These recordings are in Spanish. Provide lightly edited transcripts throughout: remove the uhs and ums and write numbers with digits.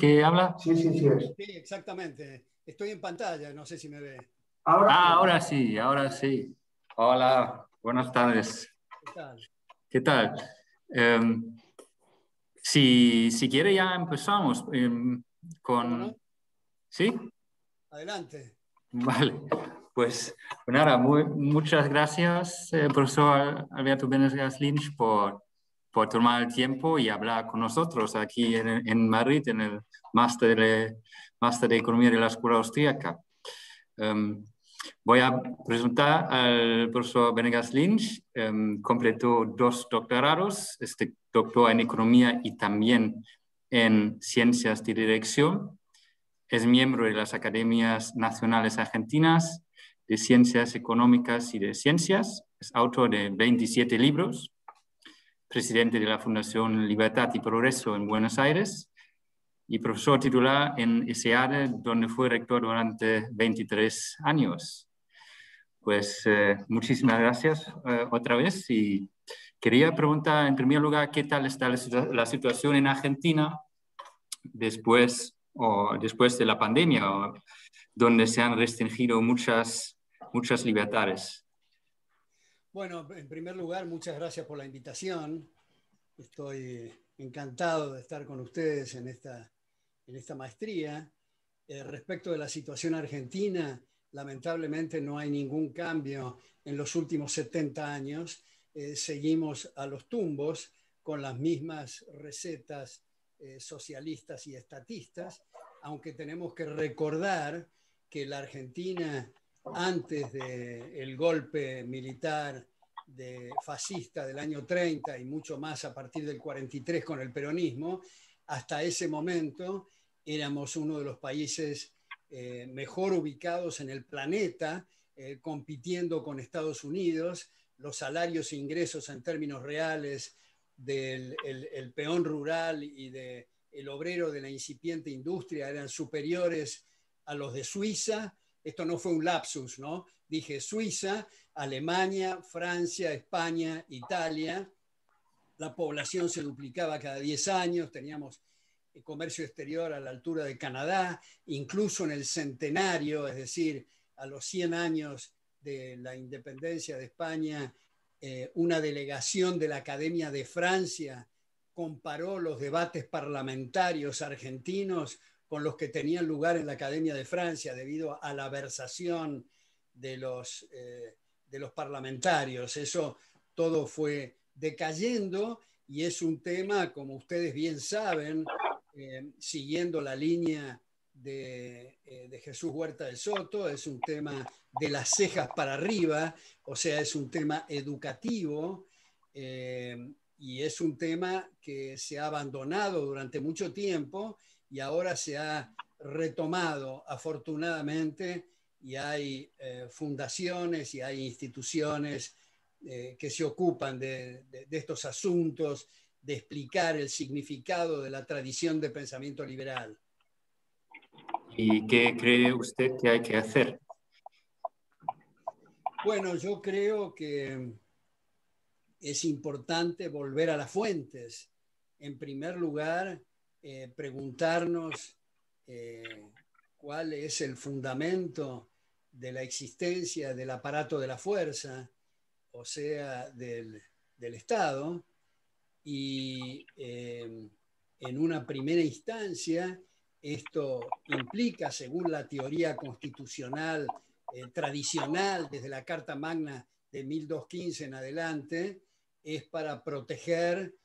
que habla? Sí, sí, sí es. Sí, exactamente. Estoy en pantalla, no sé si me ve. Ahora sí, ahora sí. Hola, buenas tardes. ¿Qué tal? ¿Qué tal? Em, si quiere ya empezamos ¿Cómo no? con... ¿Sí? Adelante. Vale. Pues nada, muchas gracias, profesor Alberto Benegas Lynch, por tomar el tiempo y hablar con nosotros aquí en Madrid, en el máster de Economía de la Escuela Austríaca. Voy a presentar al profesor Benegas Lynch. Completó 2 doctorados, doctor en Economía y también en Ciencias de Dirección. Es miembro de las Academias Nacionales Argentinas de Ciencias Económicas y de Ciencias. Es autor de 27 libros, presidente de la Fundación Libertad y Progreso en Buenos Aires y profesor titular en ESEADE, donde fue rector durante 23 años. Pues muchísimas gracias otra vez y quería preguntar en primer lugar qué tal está la situación en Argentina después de la pandemia, donde se han restringido muchas libertades. Bueno, en primer lugar, muchas gracias por la invitación. Estoy encantado de estar con ustedes en esta maestría. Respecto de la situación argentina, lamentablemente no hay ningún cambio en los últimos 70 años. Seguimos a los tumbos con las mismas recetas socialistas y estatistas, aunque tenemos que recordar que la Argentina, antes del golpe militar fascista del año 30 y mucho más a partir del 43 con el peronismo, hasta ese momento éramos uno de los países mejor ubicados en el planeta, compitiendo con Estados Unidos. Los salarios e ingresos en términos reales del el peón rural y del obrero de la incipiente industria eran superiores a los de Suiza. Esto no fue un lapsus, ¿no? Dije Suiza, Alemania, Francia, España, Italia. La población se duplicaba cada 10 años, teníamos comercio exterior a la altura de Canadá, incluso en el centenario, es decir, a los 100 años de la independencia de España, una delegación de la Academia de Francia comparó los debates parlamentarios argentinos con los que tenían lugar en la Academia de Francia debido a la versación de los parlamentarios. Eso todo fue decayendo y es un tema, como ustedes bien saben, siguiendo la línea de Jesús Huerta de Soto, es un tema de las cejas para arriba, o sea, es un tema educativo y es un tema que se ha abandonado durante mucho tiempo y ahora se ha retomado afortunadamente y hay fundaciones y hay instituciones que se ocupan de estos asuntos, de explicar el significado de la tradición de pensamiento liberal. ¿Y qué cree usted que hay que hacer? Bueno, yo creo que es importante volver a las fuentes. En primer lugar, preguntarnos cuál es el fundamento de la existencia del aparato de la fuerza, o sea, del Estado, y en una primera instancia esto implica, según la teoría constitucional tradicional desde la Carta Magna de 1215 en adelante, es para proteger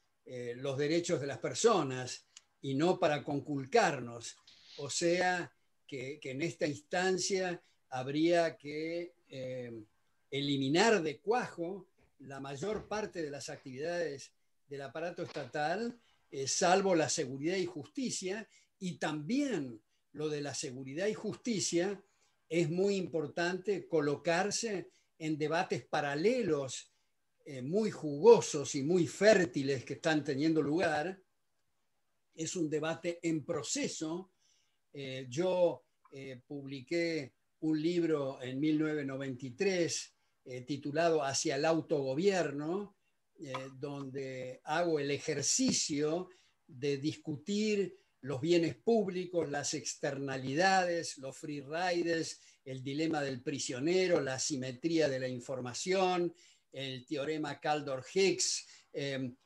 los derechos de las personas y no para conculcarnos. O sea, que en esta instancia habría que eliminar de cuajo la mayor parte de las actividades del aparato estatal, salvo la seguridad y justicia, y también lo de la seguridad y justicia es muy importante colocarse en debates paralelos muy jugosos y muy fértiles que están teniendo lugar. Es un debate en proceso. Yo publiqué un libro en 1993 titulado Hacia el autogobierno, donde hago el ejercicio de discutir los bienes públicos, las externalidades, los free riders, el dilema del prisionero, la asimetría de la información, el teorema Kaldor-Higgs, el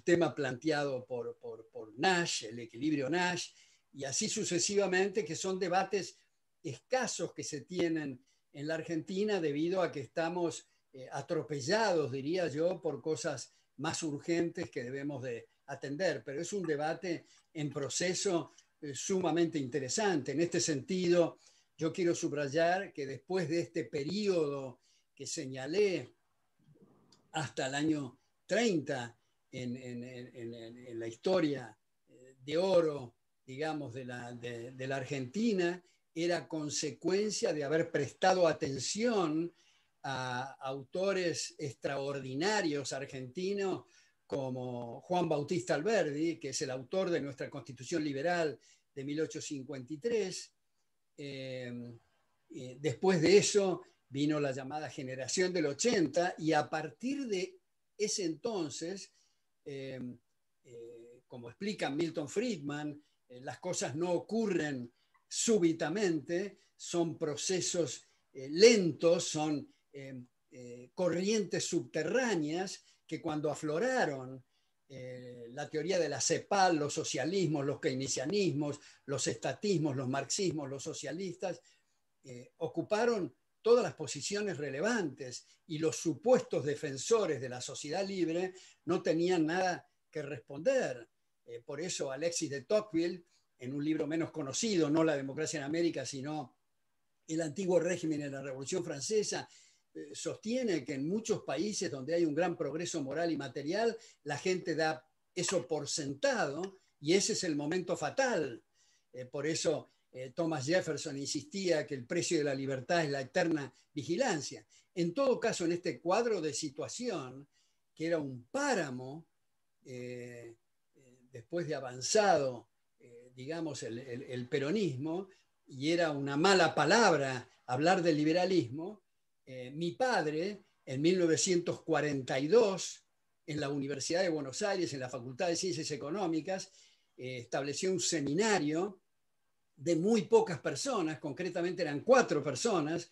tema planteado por Nash, el equilibrio Nash, y así sucesivamente, que son debates escasos que se tienen en la Argentina debido a que estamos atropellados, diría yo, por cosas más urgentes que debemos de atender. Pero es un debate en proceso sumamente interesante. En este sentido, yo quiero subrayar que después de este periodo que señalé hasta el año 30 en la historia de oro, digamos, de la Argentina, era consecuencia de haber prestado atención a autores extraordinarios argentinos como Juan Bautista Alberdi, que es el autor de nuestra Constitución Liberal de 1853. Después de eso vino la llamada generación del 80, y a partir de ese entonces, como explica Milton Friedman, las cosas no ocurren súbitamente, son procesos lentos, son corrientes subterráneas que cuando afloraron la teoría de la CEPAL, los socialismos, los keynesianismos, los estatismos, los marxismos, los socialistas, ocuparon todas las posiciones relevantes, y los supuestos defensores de la sociedad libre no tenían nada que responder. Por eso Alexis de Tocqueville, en un libro menos conocido, no La democracia en América, sino El antiguo régimen en la Revolución Francesa, sostiene que en muchos países donde hay un gran progreso moral y material, la gente da eso por sentado, y ese es el momento fatal. Por eso Thomas Jefferson insistía que el precio de la libertad es la eterna vigilancia. En todo caso, en este cuadro de situación, que era un páramo, después de avanzado, digamos, el peronismo, y era una mala palabra hablar del liberalismo, mi padre, en 1942, en la Universidad de Buenos Aires, en la Facultad de Ciencias Económicas, estableció un seminario de muy pocas personas, concretamente eran 4 personas.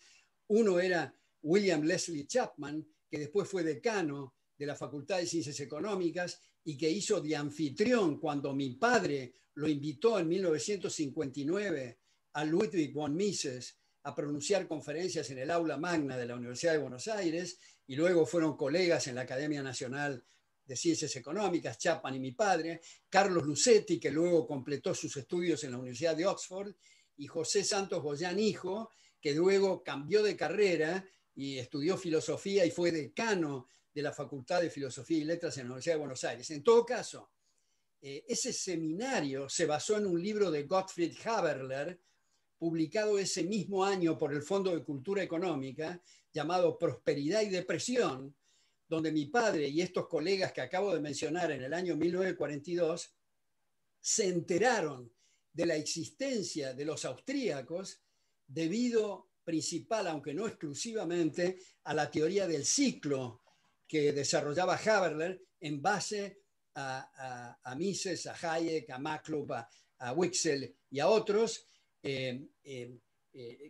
Uno era William Leslie Chapman, que después fue decano de la Facultad de Ciencias Económicas y que hizo de anfitrión cuando mi padre lo invitó en 1959 a Ludwig von Mises a pronunciar conferencias en el aula magna de la Universidad de Buenos Aires, y luego fueron colegas en la Academia Nacional de Ciencias Económicas, Chapman y mi padre, Carlos Lucetti, que luego completó sus estudios en la Universidad de Oxford, y José Santos Boyán hijo, que luego cambió de carrera y estudió filosofía y fue decano de la Facultad de Filosofía y Letras en la Universidad de Buenos Aires. En todo caso, ese seminario se basó en un libro de Gottfried Haberler, publicado ese mismo año por el Fondo de Cultura Económica, llamado Prosperidad y Depresión, donde mi padre y estos colegas que acabo de mencionar en el año 1942 se enteraron de la existencia de los austríacos debido principal, aunque no exclusivamente, a la teoría del ciclo que desarrollaba Haberler en base a Mises, a Hayek, a Maklub, a Wicksell y a otros.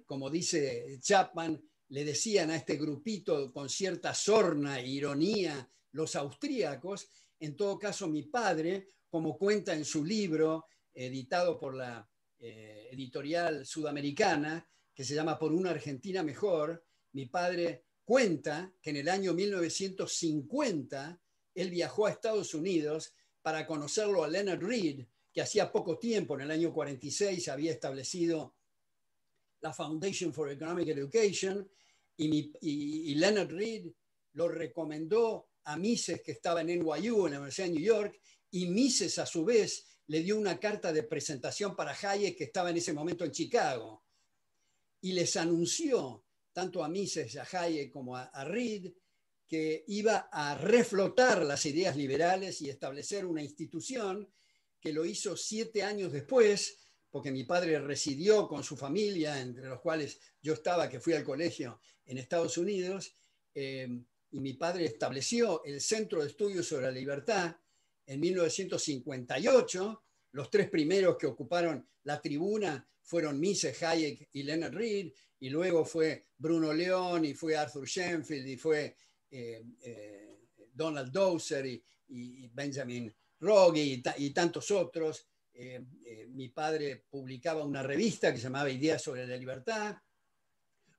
Como dice Chapman, le decían a este grupito con cierta sorna e ironía los austríacos. En todo caso, mi padre, como cuenta en su libro, editado por la editorial sudamericana, que se llama Por una Argentina Mejor, mi padre cuenta que en el año 1950 él viajó a Estados Unidos para conocerlo a Leonard Read, que hacía poco tiempo, en el año 46, había establecido la Foundation for Economic Education, y Leonard Read lo recomendó a Mises, que estaba en NYU, en la Universidad de New York, y Mises a su vez le dio una carta de presentación para Hayek, que estaba en ese momento en Chicago, y les anunció tanto a Mises, a Hayek como a Read, que iba a reflotar las ideas liberales y establecer una institución, que lo hizo 7 años después, porque mi padre residió con su familia, entre los cuales yo estaba, que fui al colegio en Estados Unidos. y mi padre estableció el Centro de Estudios sobre la Libertad en 1958. Los 3 primeros que ocuparon la tribuna fueron Mises, Hayek y Leonard Read, y luego fue Bruno León, y fue Arthur Schoenfield, y fue Donald Dowser, y Benjamin Rogge, y tantos otros. Mi padre publicaba una revista que se llamaba Ideas sobre la Libertad,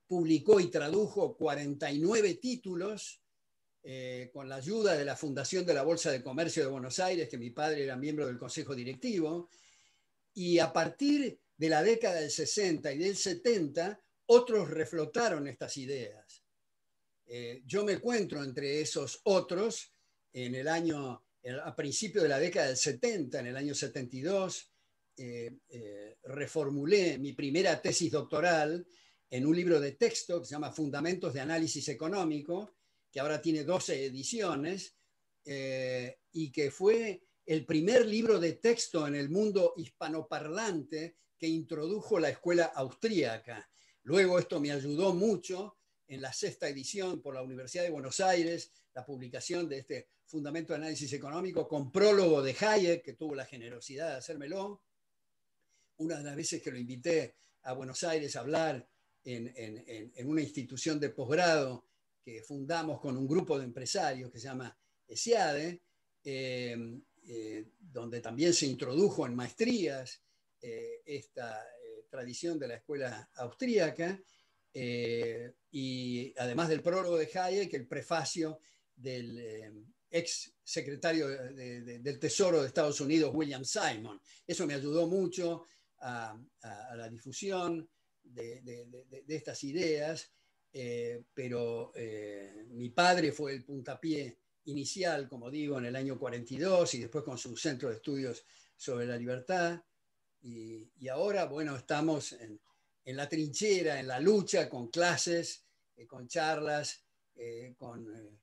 publicó y tradujo 49 títulos, con la ayuda de la Fundación de la Bolsa de Comercio de Buenos Aires, que mi padre era miembro del consejo directivo, y a partir de la década del 60 y del 70, otros reflotaron estas ideas. Yo me encuentro entre esos otros a principios de la década del 70, en el año 72, reformulé mi primera tesis doctoral en un libro de texto que se llama Fundamentos de Análisis Económico, que ahora tiene 12 ediciones, y que fue el primer libro de texto en el mundo hispanoparlante que introdujo la escuela austríaca. Luego esto me ayudó mucho en la 6ª edición por la Universidad de Buenos Aires, la publicación de este Fundamento de Análisis Económico con prólogo de Hayek, que tuvo la generosidad de hacérmelo. Una de las veces que lo invité a Buenos Aires a hablar en una institución de posgrado que fundamos con un grupo de empresarios que se llama ESIADE, donde también se introdujo en maestrías esta tradición de la escuela austríaca, y además del prólogo de Hayek, el prefacio del ex secretario del Tesoro de Estados Unidos, William Simon. Eso me ayudó mucho a la difusión de estas ideas, pero mi padre fue el puntapié inicial, como digo, en el año 42, y después con su Centro de Estudios sobre la Libertad. Y ahora, bueno, estamos en la trinchera, en la lucha, con clases, con charlas, con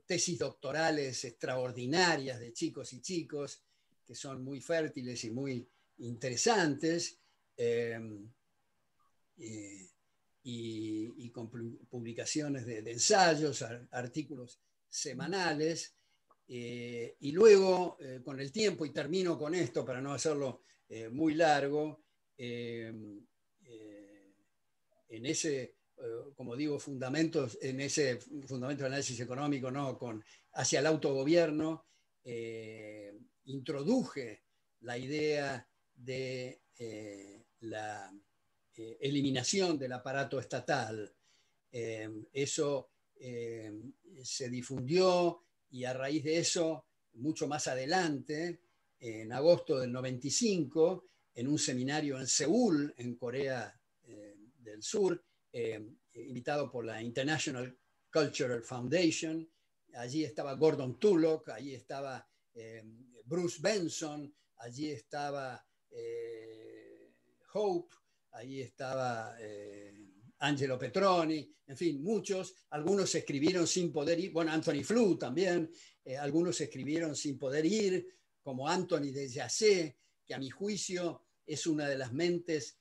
tesis doctorales extraordinarias de chicos y chicos, que son muy fértiles y muy interesantes, y con publicaciones de ensayos, artículos semanales, y luego, con el tiempo, y termino con esto para no hacerlo muy largo, en ese, como digo, en ese fundamento de análisis económico, ¿no? Hacia el autogobierno, introduje la idea de la eliminación del aparato estatal. Eso se difundió, y a raíz de eso, mucho más adelante, en agosto del 95, en un seminario en Seúl, en Corea del Sur, invitado por la International Cultural Foundation. Allí estaba Gordon Tullock, allí estaba Bruce Benson, allí estaba Hope, allí estaba Angelo Petroni, en fin, muchos. Algunos escribieron sin poder ir, bueno, Anthony Flew también, algunos escribieron sin poder ir, como Anthony de Jassé, que a mi juicio es una de las mentes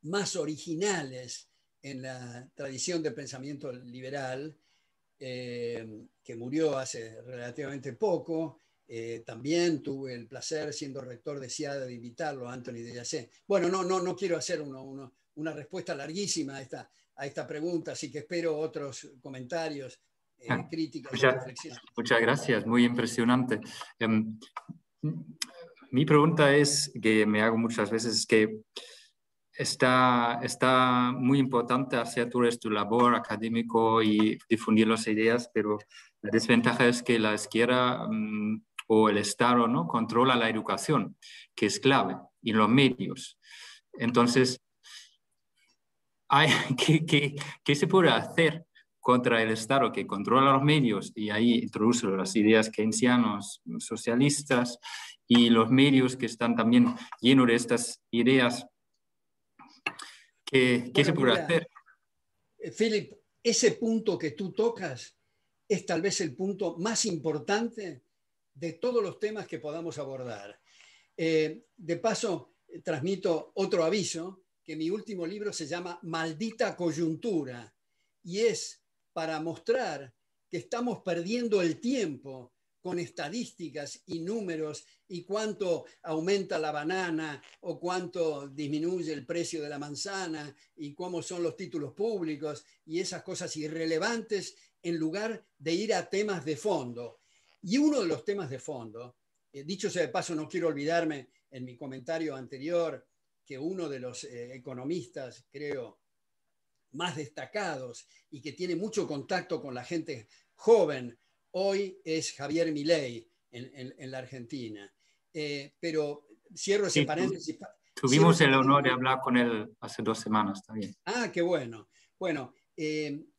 más originales en la tradición del pensamiento liberal, que murió hace relativamente poco. También tuve el placer, siendo rector de SIADA, de invitarlo a Anthony de Jassé. Bueno, no quiero hacer una respuesta larguísima a esta pregunta, así que espero otros comentarios, críticas o reflexiones. Muchas gracias, muy impresionante. Mi pregunta es, que me hago muchas veces, es que está muy importante hacer tu labor académico y difundir las ideas, pero la desventaja es que la izquierda o el Estado, ¿no?, controla la educación, que es clave, y los medios. Entonces, ¿qué se puede hacer contra el Estado que controla los medios y ahí introduce las ideas keynesianas, socialistas, y los medios que están también llenos de estas ideas? ¿Qué se puede hacer? Philip, ese punto que tú tocas es tal vez el punto más importante de todos los temas que podamos abordar. De paso, transmito otro aviso, que mi último libro se llama Maldita Coyuntura, y es para mostrar que estamos perdiendo el tiempo con estadísticas y números y cuánto aumenta la banana o cuánto disminuye el precio de la manzana y cómo son los títulos públicos y esas cosas irrelevantes en lugar de ir a temas de fondo. Y uno de los temas de fondo, dicho sea de paso, no quiero olvidarme en mi comentario anterior que uno de los economistas, creo, más destacados y que tiene mucho contacto con la gente joven hoy es Javier Milei en la Argentina. Pero cierro ese Sí, paréntesis. tuvimos el honor de hablar con él hace 2 semanas también. Ah, qué bueno. Bueno, quiero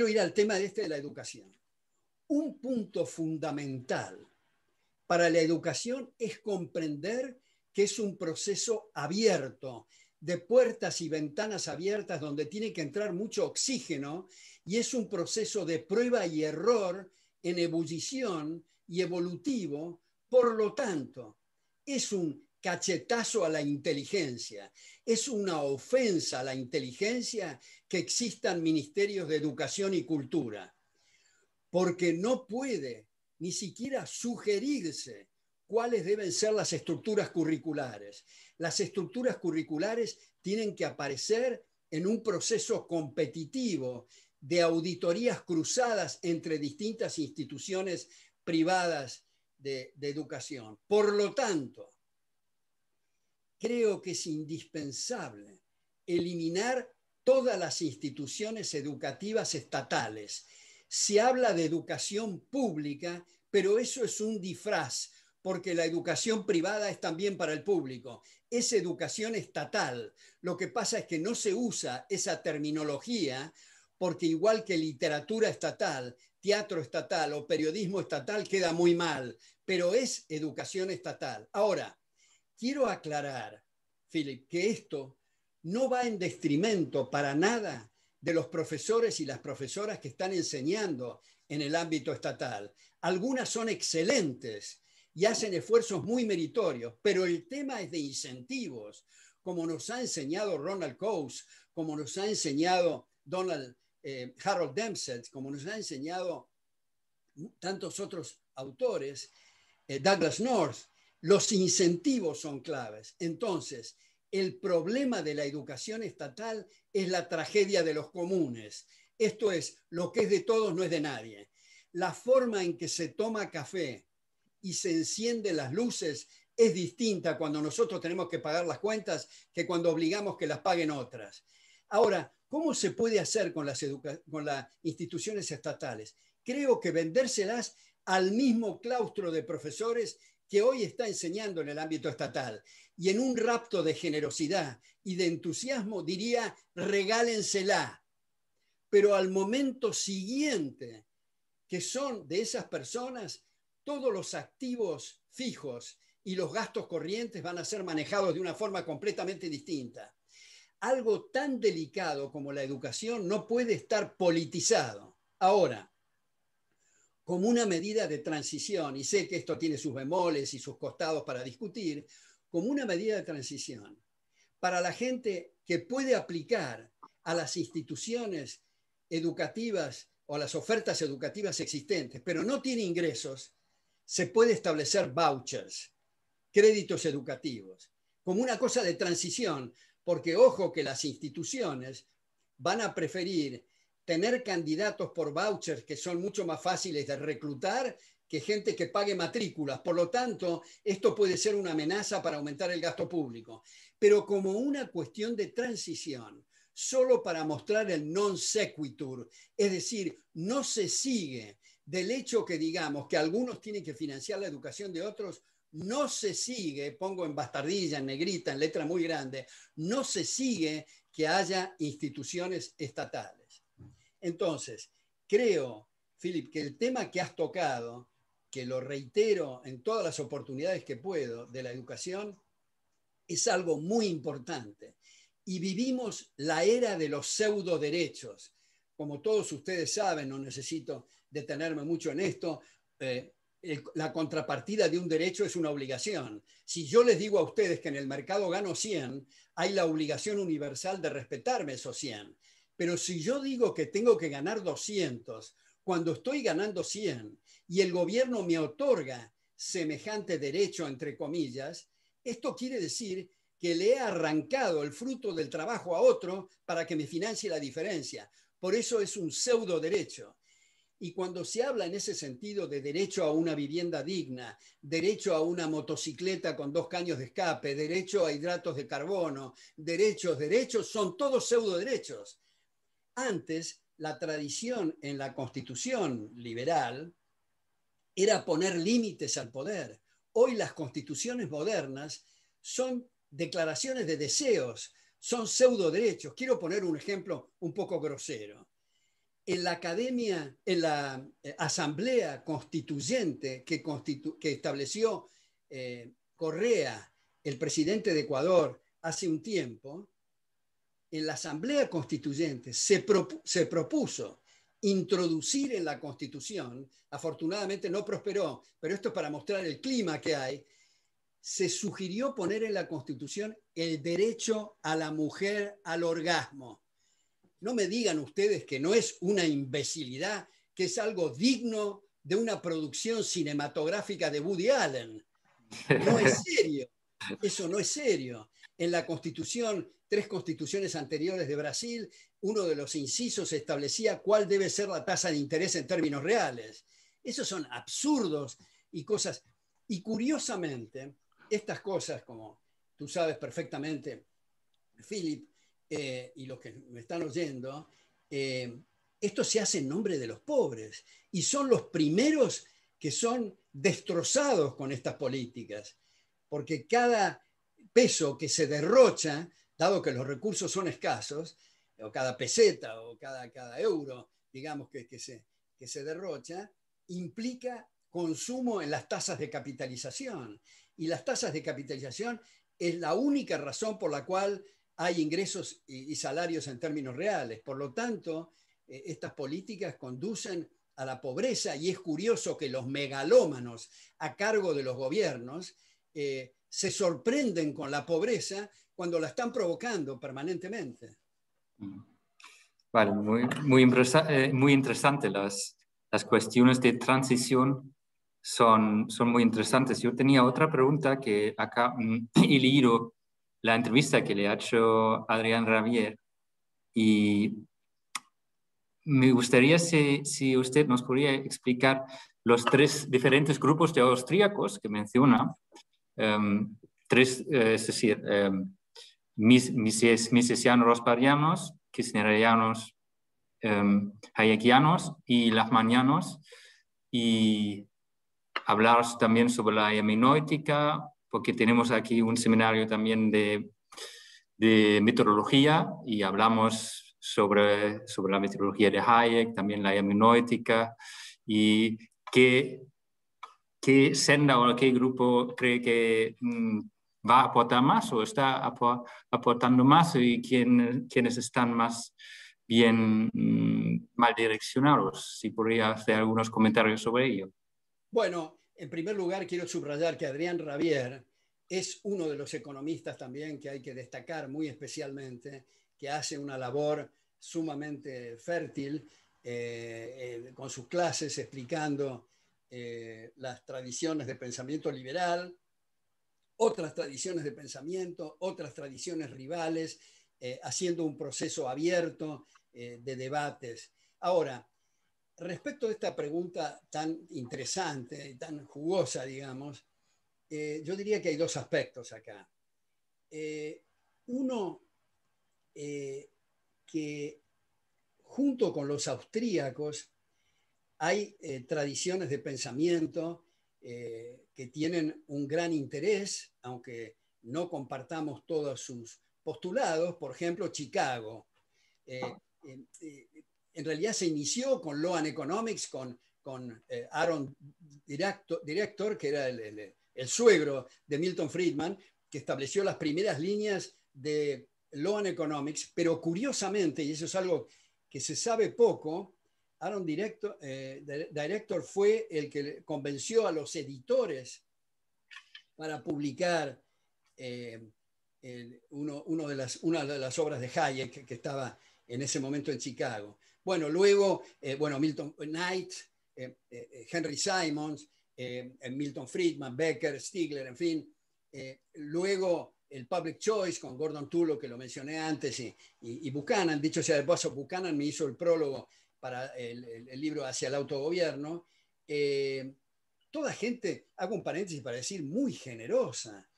ir al tema de la educación. Un punto fundamental para la educación es comprender que es un proceso abierto, de puertas y ventanas abiertas donde tiene que entrar mucho oxígeno y es un proceso de prueba y error en ebullición y evolutivo. Por lo tanto, es un cachetazo a la inteligencia, es una ofensa a la inteligencia que existan ministerios de educación y cultura, porque no puede ni siquiera sugerirse cuáles deben ser las estructuras curriculares. Las estructuras curriculares tienen que aparecer en un proceso competitivo de auditorías cruzadas entre distintas instituciones privadas de educación. Por lo tanto, creo que es indispensable eliminar todas las instituciones educativas estatales. Se habla de educación pública, pero eso es un disfraz, porque la educación privada es también para el público. Es educación estatal. Lo que pasa es que no se usa esa terminología, porque igual que literatura estatal, teatro estatal o periodismo estatal queda muy mal, pero es educación estatal. Ahora, quiero aclarar, Philip, que esto no va en detrimento para nada de los profesores y las profesoras que están enseñando en el ámbito estatal. Algunas son excelentes y hacen esfuerzos muy meritorios, pero el tema es de incentivos, como nos ha enseñado Ronald Coase, como nos ha enseñado Harold Dempsey, como nos ha enseñado tantos otros autores, Douglas North. Los incentivos son claves. Entonces, el problema de la educación estatal es la tragedia de los comunes. Esto es, lo que es de todos no es de nadie. La forma en que se toma café y se encienden las luces es distinta cuando nosotros tenemos que pagar las cuentas que cuando obligamos que las paguen otras. Ahora, ¿cómo se puede hacer con las instituciones estatales? Creo que vendérselas al mismo claustro de profesores que hoy está enseñando en el ámbito estatal. Y en un rapto de generosidad y de entusiasmo diría, regálensela. Pero al momento siguiente, que son de esas personas, todos los activos fijos y los gastos corrientes van a ser manejados de una forma completamente distinta. Algo tan delicado como la educación no puede estar politizado. Ahora, como una medida de transición, y sé que esto tiene sus bemoles y sus costados para discutir, como una medida de transición para la gente que puede aplicar a las instituciones educativas o a las ofertas educativas existentes, pero no tiene ingresos, se puede establecer vouchers, créditos educativos, como una cosa de transición, porque ojo que las instituciones van a preferir tener candidatos por vouchers que son mucho más fáciles de reclutar que gente que pague matrículas. Por lo tanto, esto puede ser una amenaza para aumentar el gasto público. Pero como una cuestión de transición, solo para mostrar el non sequitur, es decir, no se sigue del hecho que digamos que algunos tienen que financiar la educación de otros, no se sigue, pongo en bastardilla, en negrita, en letra muy grande, no se sigue que haya instituciones estatales. Entonces, creo, Philip, que el tema que has tocado, que lo reitero en todas las oportunidades que puedo de la educación, es algo muy importante. Y vivimos la era de los pseudo derechos. Como todos ustedes saben, no necesito detenerme mucho en esto, la contrapartida de un derecho es una obligación. Si yo les digo a ustedes que en el mercado gano 100, hay la obligación universal de respetarme esos 100. Pero si yo digo que tengo que ganar 200 cuando estoy ganando 100 y el gobierno me otorga semejante derecho, entre comillas, esto quiere decir que le he arrancado el fruto del trabajo a otro para que me financie la diferencia. Por eso es un pseudo derecho. Y cuando se habla en ese sentido de derecho a una vivienda digna, derecho a una motocicleta con 2 caños de escape, derecho a hidratos de carbono, derechos, son todos pseudo derechos. Antes, la tradición en la Constitución liberal era poner límites al poder. Hoy las constituciones modernas son declaraciones de deseos, son pseudo derechos. Quiero poner un ejemplo un poco grosero. En la academia, en la asamblea constituyente que estableció Correa, el presidente de Ecuador, hace un tiempo, en la asamblea constituyente se propuso introducir en la Constitución, afortunadamente no prosperó, pero esto es para mostrar el clima que hay, se sugirió poner en la Constitución el derecho a la mujer al orgasmo. No me digan ustedes que no es una imbecilidad, que es algo digno de una producción cinematográfica de Woody Allen. No es serio, eso no es serio. En la Constitución, 3 constituciones anteriores de Brasil, uno de los incisos establecía cuál debe ser la tasa de interés en términos reales. Esos son absurdos y cosas. Y curiosamente, estas cosas, como tú sabes perfectamente, Philip, y los que me están oyendo, esto se hace en nombre de los pobres y son los primeros que son destrozados con estas políticas, porque cada peso que se derrocha, dado que los recursos son escasos, o cada peseta o cada euro, digamos, que se derrocha, implica consumo en las tasas de capitalización. Y las tasas de capitalización es la única razón por la cual hay ingresos y salarios en términos reales. Por lo tanto, estas políticas conducen a la pobreza y es curioso que los megalómanos a cargo de los gobiernos se sorprenden con la pobreza cuando la están provocando permanentemente. Vale, muy interesante. Las cuestiones de transición son muy interesantes. Yo tenía otra pregunta que acá he leído la entrevista que le ha hecho Adrián Rabier y me gustaría si usted nos podría explicar los 3 diferentes grupos de austríacos que menciona. 3, es decir, misesianos rosparianos, kirchnerianos, hayekianos y lachmanianos, y hablar también sobre la hermenéutica, porque tenemos aquí un seminario también de metodología y hablamos sobre la metodología de Hayek, también la hermenéutica, y qué senda o qué grupo cree que va a aportar más o está aportando más y quiénes están más bien mal direccionados. Si podría hacer algunos comentarios sobre ello. Bueno, en primer lugar quiero subrayar que Adrián Rabier es uno de los economistas también que hay que destacar muy especialmente, que hace una labor sumamente fértil con sus clases explicando las tradiciones de pensamiento liberal, otras tradiciones de pensamiento, otras tradiciones rivales, haciendo un proceso abierto de debates. Ahora, respecto a esta pregunta tan interesante y tan jugosa, digamos, yo diría que hay 2 aspectos acá. Uno, que junto con los austríacos hay tradiciones de pensamiento que tienen un gran interés, aunque no compartamos todos sus postulados. Por ejemplo, Chicago. En realidad se inició con Law and Economics, con Aaron Director, que era el suegro de Milton Friedman, que estableció las primeras líneas de Law and Economics, pero curiosamente, y eso es algo que se sabe poco, Aaron Director fue el que convenció a los editores para publicar una de las obras de Hayek que estaba en ese momento en Chicago. Bueno, luego, Milton Knight, Henry Simons, Milton Friedman, Becker, Stigler, en fin. Luego el Public Choice con Gordon Tullock, que lo mencioné antes, y Buchanan. Dicho sea de paso, Buchanan me hizo el prólogo para el libro Hacia el autogobierno. Toda gente, hago un paréntesis para decir, muy generosa.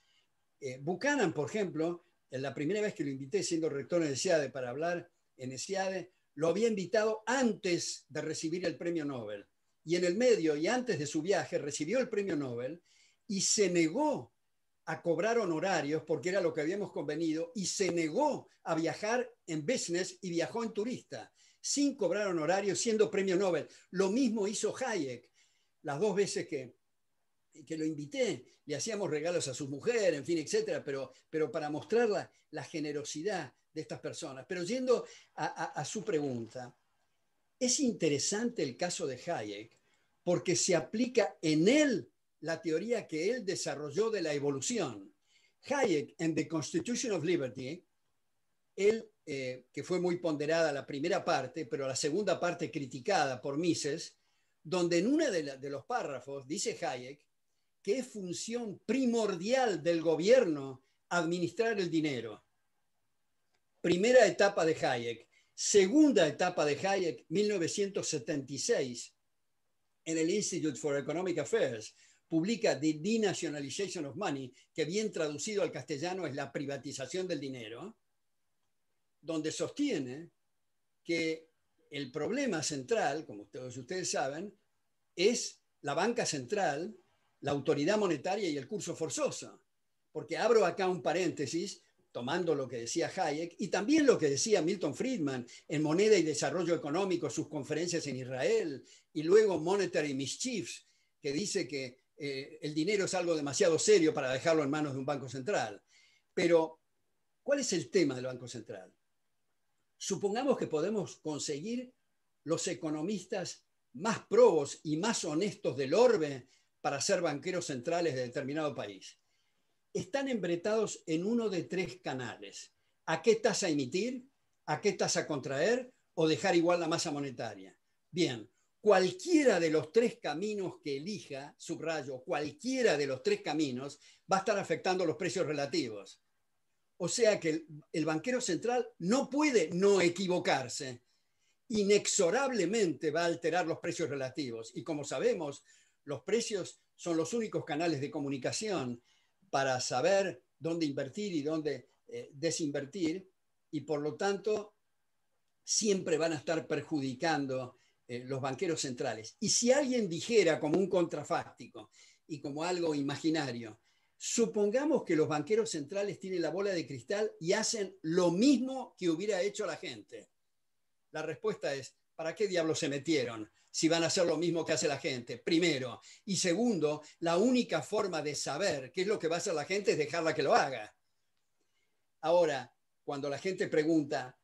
Buchanan, por ejemplo, la primera vez que lo invité siendo rector en el CIADE para hablar en el CIADE, lo había invitado antes de recibir el premio Nobel. Y en el medio y antes de su viaje recibió el premio Nobel y se negó a cobrar honorarios porque era lo que habíamos convenido y se negó a viajar en business y viajó en turista sin cobrar honorarios siendo premio Nobel. Lo mismo hizo Hayek. Las dos veces que lo invité, le hacíamos regalos a su mujer, en fin, etcétera, pero para mostrar la generosidad de estas personas. Pero yendo a su pregunta, es interesante el caso de Hayek porque se aplica en él la teoría que él desarrolló de la evolución. Hayek, en The Constitution of Liberty, él, que fue muy ponderada la primera parte, pero la segunda parte criticada por Mises, donde en uno de los párrafos dice Hayek que es función primordial del gobierno administrar el dinero. Primera etapa de Hayek. Segunda etapa de Hayek, 1976, en el Institute for Economic Affairs, publica The Denationalization of Money, que bien traducido al castellano es la privatización del dinero, donde sostiene que el problema central, como ustedes saben, es la banca central, la autoridad monetaria y el curso forzoso. Porque abro acá un paréntesis, tomando lo que decía Hayek y también lo que decía Milton Friedman en Moneda y Desarrollo Económico, sus conferencias en Israel, y luego Monetary Mischiefs, que dice que el dinero es algo demasiado serio para dejarlo en manos de un banco central. Pero, ¿cuál es el tema del Banco Central? Supongamos que podemos conseguir los economistas más probos y más honestos del orbe para ser banqueros centrales de determinado país. Están embretados en uno de tres canales. ¿A qué tasa emitir? ¿A qué tasa contraer? ¿O dejar igual la masa monetaria? Bien, cualquiera de los tres caminos que elija, subrayo, cualquiera de los tres caminos va a estar afectando los precios relativos. O sea que el banquero central no puede no equivocarse. Inexorablemente va a alterar los precios relativos. Y como sabemos, los precios son los únicos canales de comunicación para saber dónde invertir y dónde desinvertir, y por lo tanto siempre van a estar perjudicando los banqueros centrales. Y si alguien dijera como un contrafáctico y como algo imaginario, supongamos que los banqueros centrales tienen la bola de cristal y hacen lo mismo que hubiera hecho la gente. La respuesta es, ¿para qué diablos se metieron si van a hacer lo mismo que hace la gente? Primero. Y segundo, la única forma de saber qué es lo que va a hacer la gente es dejarla que lo haga. Ahora, cuando la gente pregunta,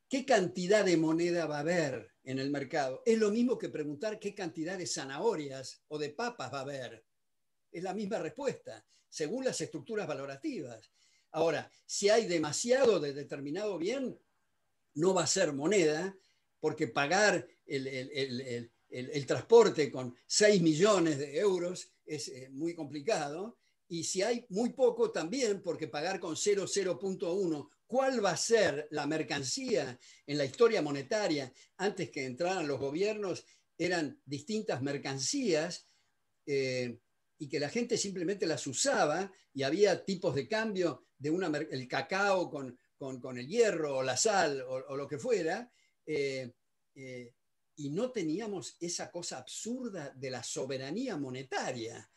¿qué cantidad de moneda va a haber en el mercado? Es lo mismo que preguntar qué cantidad de zanahorias o de papas va a haber. Es la misma respuesta, según las estructuras valorativas. Ahora, si hay demasiado de determinado bien, no va a ser moneda, porque pagar el transporte con 6 millones de euros es muy complicado. Y si hay muy poco también, porque pagar con 0,1, ¿cuál va a ser la mercancía en la historia monetaria? Antes que entraran los gobiernos, eran distintas mercancías y que la gente simplemente las usaba y había tipos de cambio de el cacao con el hierro o la sal o lo que fuera, y no teníamos esa cosa absurda de la soberanía monetaria,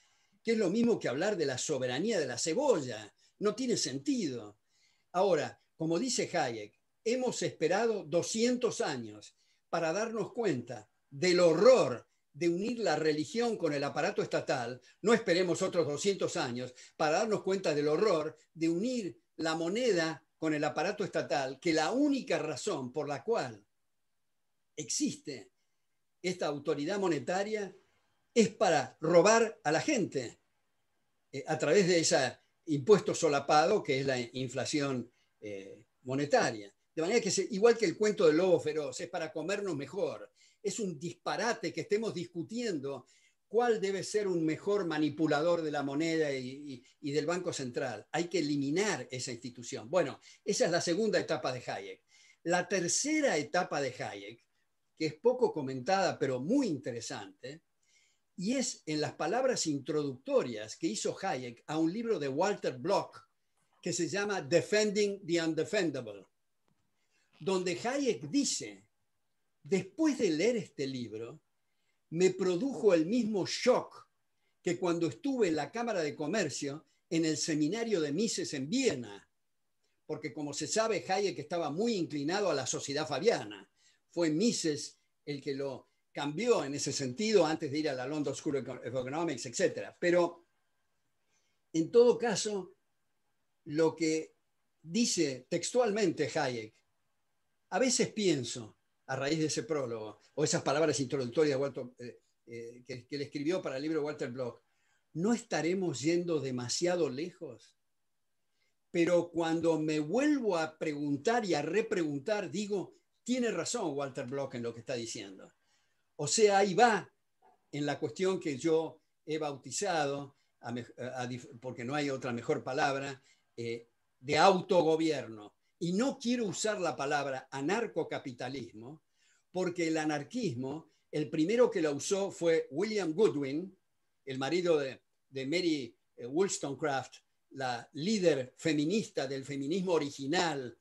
que es lo mismo que hablar de la soberanía de la cebolla. No tiene sentido. Ahora, como dice Hayek, hemos esperado 200 años para darnos cuenta del horror de unir la religión con el aparato estatal. No esperemos otros 200 años para darnos cuenta del horror de unir la moneda con el aparato estatal, que la única razón por la cual existe esta autoridad monetaria es para robar a la gente a través de ese impuesto solapado que es la inflación monetaria. De manera que es igual que el cuento del lobo feroz, es para comernos mejor. Es un disparate que estemos discutiendo cuál debe ser un mejor manipulador de la moneda y del Banco Central. Hay que eliminar esa institución. Bueno, esa es la segunda etapa de Hayek. La tercera etapa de Hayek, que es poco comentada pero muy interesante, y es en las palabras introductorias que hizo Hayek a un libro de Walter Block que se llama Defending the Undefendable, donde Hayek dice, después de leer este libro, me produjo el mismo shock que cuando estuve en la Cámara de Comercio en el seminario de Mises en Viena, porque como se sabe, Hayek estaba muy inclinado a la sociedad fabiana. Fue Mises el que lo cambió en ese sentido antes de ir a la London School of Economics, etc. Pero, en todo caso, lo que dice textualmente Hayek, a veces pienso, a raíz de ese prólogo, o esas palabras introductorias que le escribió para el libro Walter Block, ¿no estaremos yendo demasiado lejos? Pero cuando me vuelvo a preguntar y a repreguntar, digo, tiene razón Walter Block en lo que está diciendo. O sea, ahí va en la cuestión que yo he bautizado, porque no hay otra mejor palabra, de autogobierno. Y no quiero usar la palabra anarcocapitalismo, porque el anarquismo, el primero que la usó fue William Goodwin, el marido de Mary Wollstonecraft, la líder feminista del feminismo original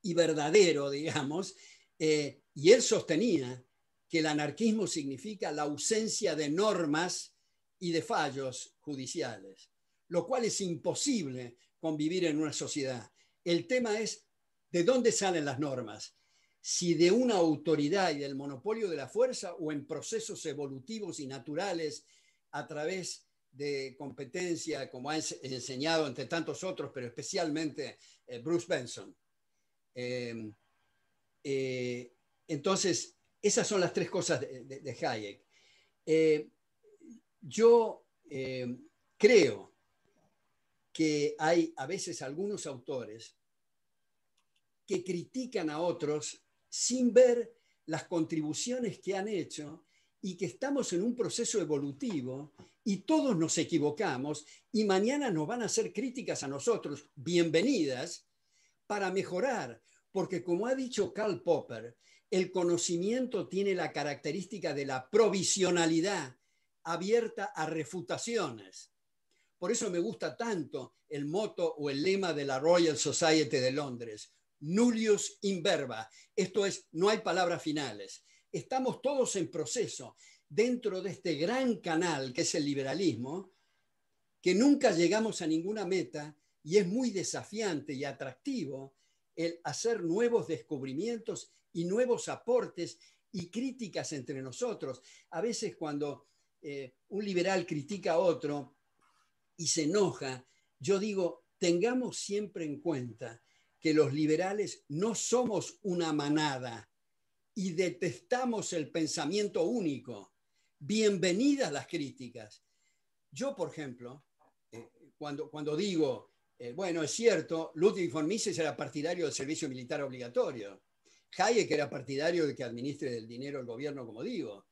y verdadero, digamos, y él sostenía que el anarquismo significa la ausencia de normas y de fallos judiciales, lo cual es imposible convivir en una sociedad. El tema es de dónde salen las normas, si de una autoridad y del monopolio de la fuerza o en procesos evolutivos y naturales a través de competencia, como ha enseñado entre tantos otros, pero especialmente Bruce Benson. Entonces, esas son las tres cosas de Hayek. Yo creo que hay a veces algunos autores que critican a otros sin ver las contribuciones que han hecho y que estamos en un proceso evolutivo y todos nos equivocamos y mañana nos van a hacer críticas a nosotros, bienvenidas, para mejorar, porque como ha dicho Karl Popper, el conocimiento tiene la característica de la provisionalidad abierta a refutaciones. Por eso me gusta tanto el moto o el lema de la Royal Society de Londres, nullius in verba, esto es, no hay palabras finales. Estamos todos en proceso dentro de este gran canal que es el liberalismo, que nunca llegamos a ninguna meta y es muy desafiante y atractivo el hacer nuevos descubrimientos y nuevos aportes y críticas entre nosotros. A veces cuando un liberal critica a otro y se enoja, yo digo, tengamos siempre en cuenta que los liberales no somos una manada y detestamos el pensamiento único. Bienvenidas las críticas. Yo, por ejemplo, cuando digo, bueno, es cierto, Ludwig von Mises era partidario del servicio militar obligatorio. Hayek era partidario de que administre el dinero el gobierno, como digo.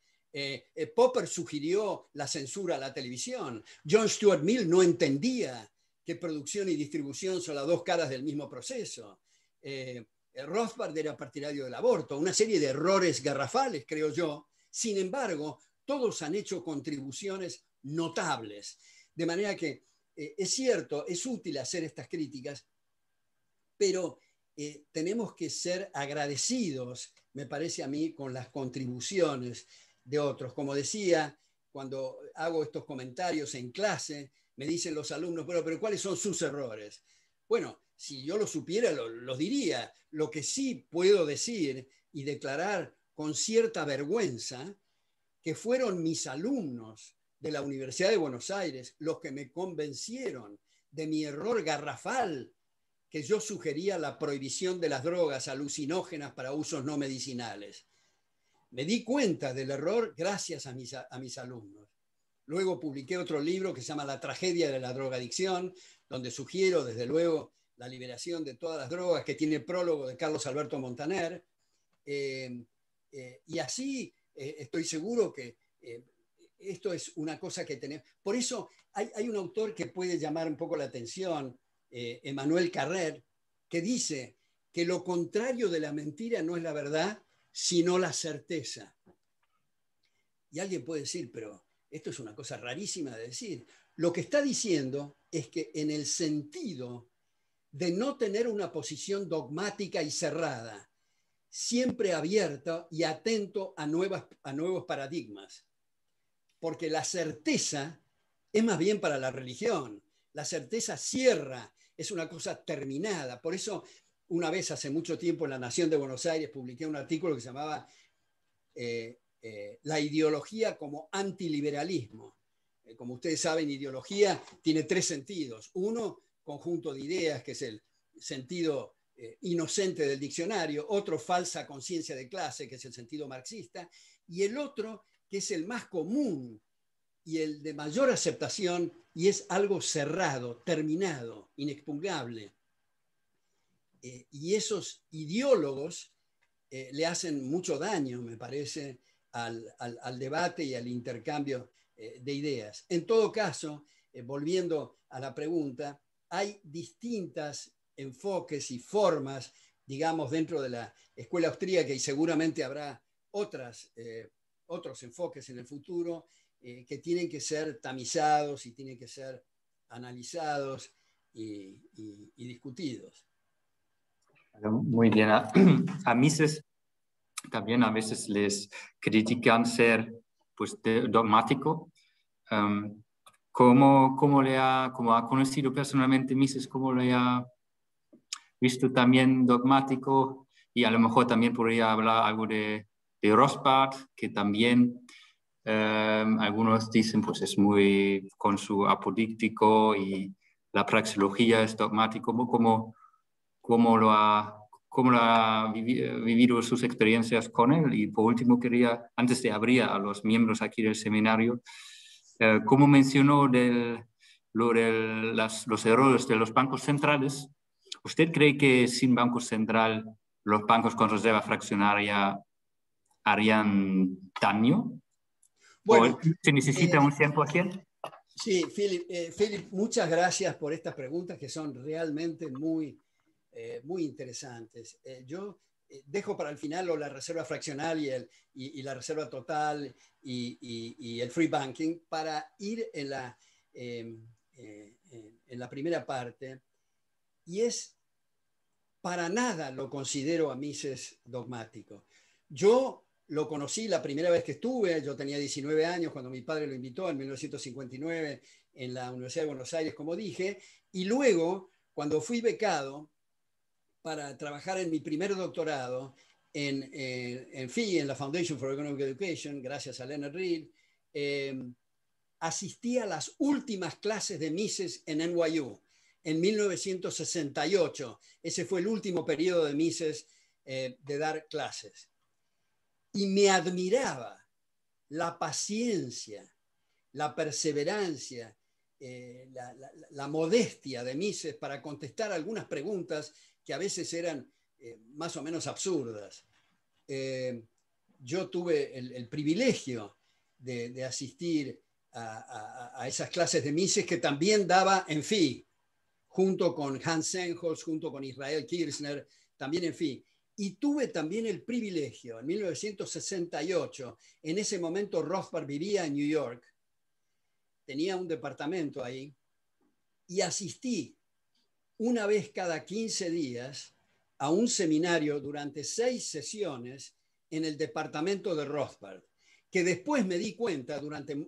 Popper sugirió la censura a la televisión. John Stuart Mill no entendía que producción y distribución son las dos caras del mismo proceso. Rothbard era partidario del aborto. Una serie de errores garrafales, creo yo. Sin embargo, todos han hecho contribuciones notables. De manera que es cierto, es útil hacer estas críticas, pero tenemos que ser agradecidos, me parece a mí, con las contribuciones de otros. Como decía, cuando hago estos comentarios en clase, me dicen los alumnos, bueno, pero ¿cuáles son sus errores? Bueno, si yo lo supiera, lo diría. Lo que sí puedo decir y declarar con cierta vergüenza, que fueron mis alumnos de la Universidad de Buenos Aires los que me convencieron de mi error garrafal, que yo sugería la prohibición de las drogas alucinógenas para usos no medicinales. Me di cuenta del error gracias a mis alumnos. Luego publiqué otro libro que se llama La tragedia de la drogadicción, donde sugiero, desde luego, La liberación de todas las drogas, que tiene prólogo de Carlos Alberto Montaner. Y así estoy seguro que esto es una cosa que tenemos. Por eso hay un autor que puede llamar un poco la atención, Emmanuel Carrère, que dice que lo contrario de la mentira no es la verdad, sino la certeza. Y alguien puede decir, pero esto es una cosa rarísima de decir. Lo que está diciendo es que en el sentido de no tener una posición dogmática y cerrada, siempre abierto y atento a nuevos paradigmas. Porque la certeza es más bien para la religión. La certeza cierra, es una cosa terminada. Por eso, una vez hace mucho tiempo en La Nación de Buenos Aires publiqué un artículo que se llamaba La ideología como antiliberalismo. Como ustedes saben, ideología tiene tres sentidos. Uno, conjunto de ideas, que es el sentido inocente del diccionario. Otro, falsa conciencia de clase, que es el sentido marxista. Y el otro, que es el más común y el de mayor aceptación, y es algo cerrado, terminado, inexpugnable. Y esos ideólogos le hacen mucho daño, me parece, al debate y al intercambio de ideas. En todo caso, volviendo a la pregunta, hay distintos enfoques y formas, digamos, dentro de la escuela austríaca, y seguramente habrá otros enfoques en el futuro que tienen que ser tamizados y tienen que ser analizados y discutidos. Muy bien. A Mises también a veces les critican ser pues, dogmático. ¿Cómo ha conocido personalmente Mises? ¿Cómo le ha visto también dogmático? Y a lo mejor también podría hablar algo de Rothbard, que también algunos dicen pues es muy con su apodíctico y la praxeología es dogmático. ¿Cómo lo ha vivido sus experiencias con él? Y por último quería, antes de abrir a los miembros aquí del seminario, como mencionó los errores de los bancos centrales, ¿usted cree que sin banco central los bancos con reserva fraccionaria harían daño? Bueno, ¿O se necesita un 100%? Sí, Philip, muchas gracias por estas preguntas que son realmente muy interesantes. Yo dejo para el final la reserva fraccional y la reserva total y el free banking para ir en la primera parte. Y para nada lo considero a Mises dogmático. Yo lo conocí la primera vez que estuve, yo tenía 19 años cuando mi padre lo invitó en 1959 en la Universidad de Buenos Aires, como dije, y luego cuando fui becado para trabajar en mi primer doctorado en FEE, en la Foundation for Economic Education, gracias a Leonard Reed, asistí a las últimas clases de Mises en NYU en 1968. Ese fue el último periodo de Mises de dar clases. Y me admiraba la paciencia, la perseverancia, la modestia de Mises para contestar algunas preguntas que a veces eran más o menos absurdas. Yo tuve el privilegio de asistir a esas clases de Mises que también daba en FEE, junto con Hans Sennholz, junto con Israel Kirzner, también en FEE. Y tuve también el privilegio, en 1968, en ese momento Rothbard vivía en New York, tenía un departamento ahí, y asistí una vez cada 15 días a un seminario durante 6 sesiones en el departamento de Rothbard, que después me di cuenta,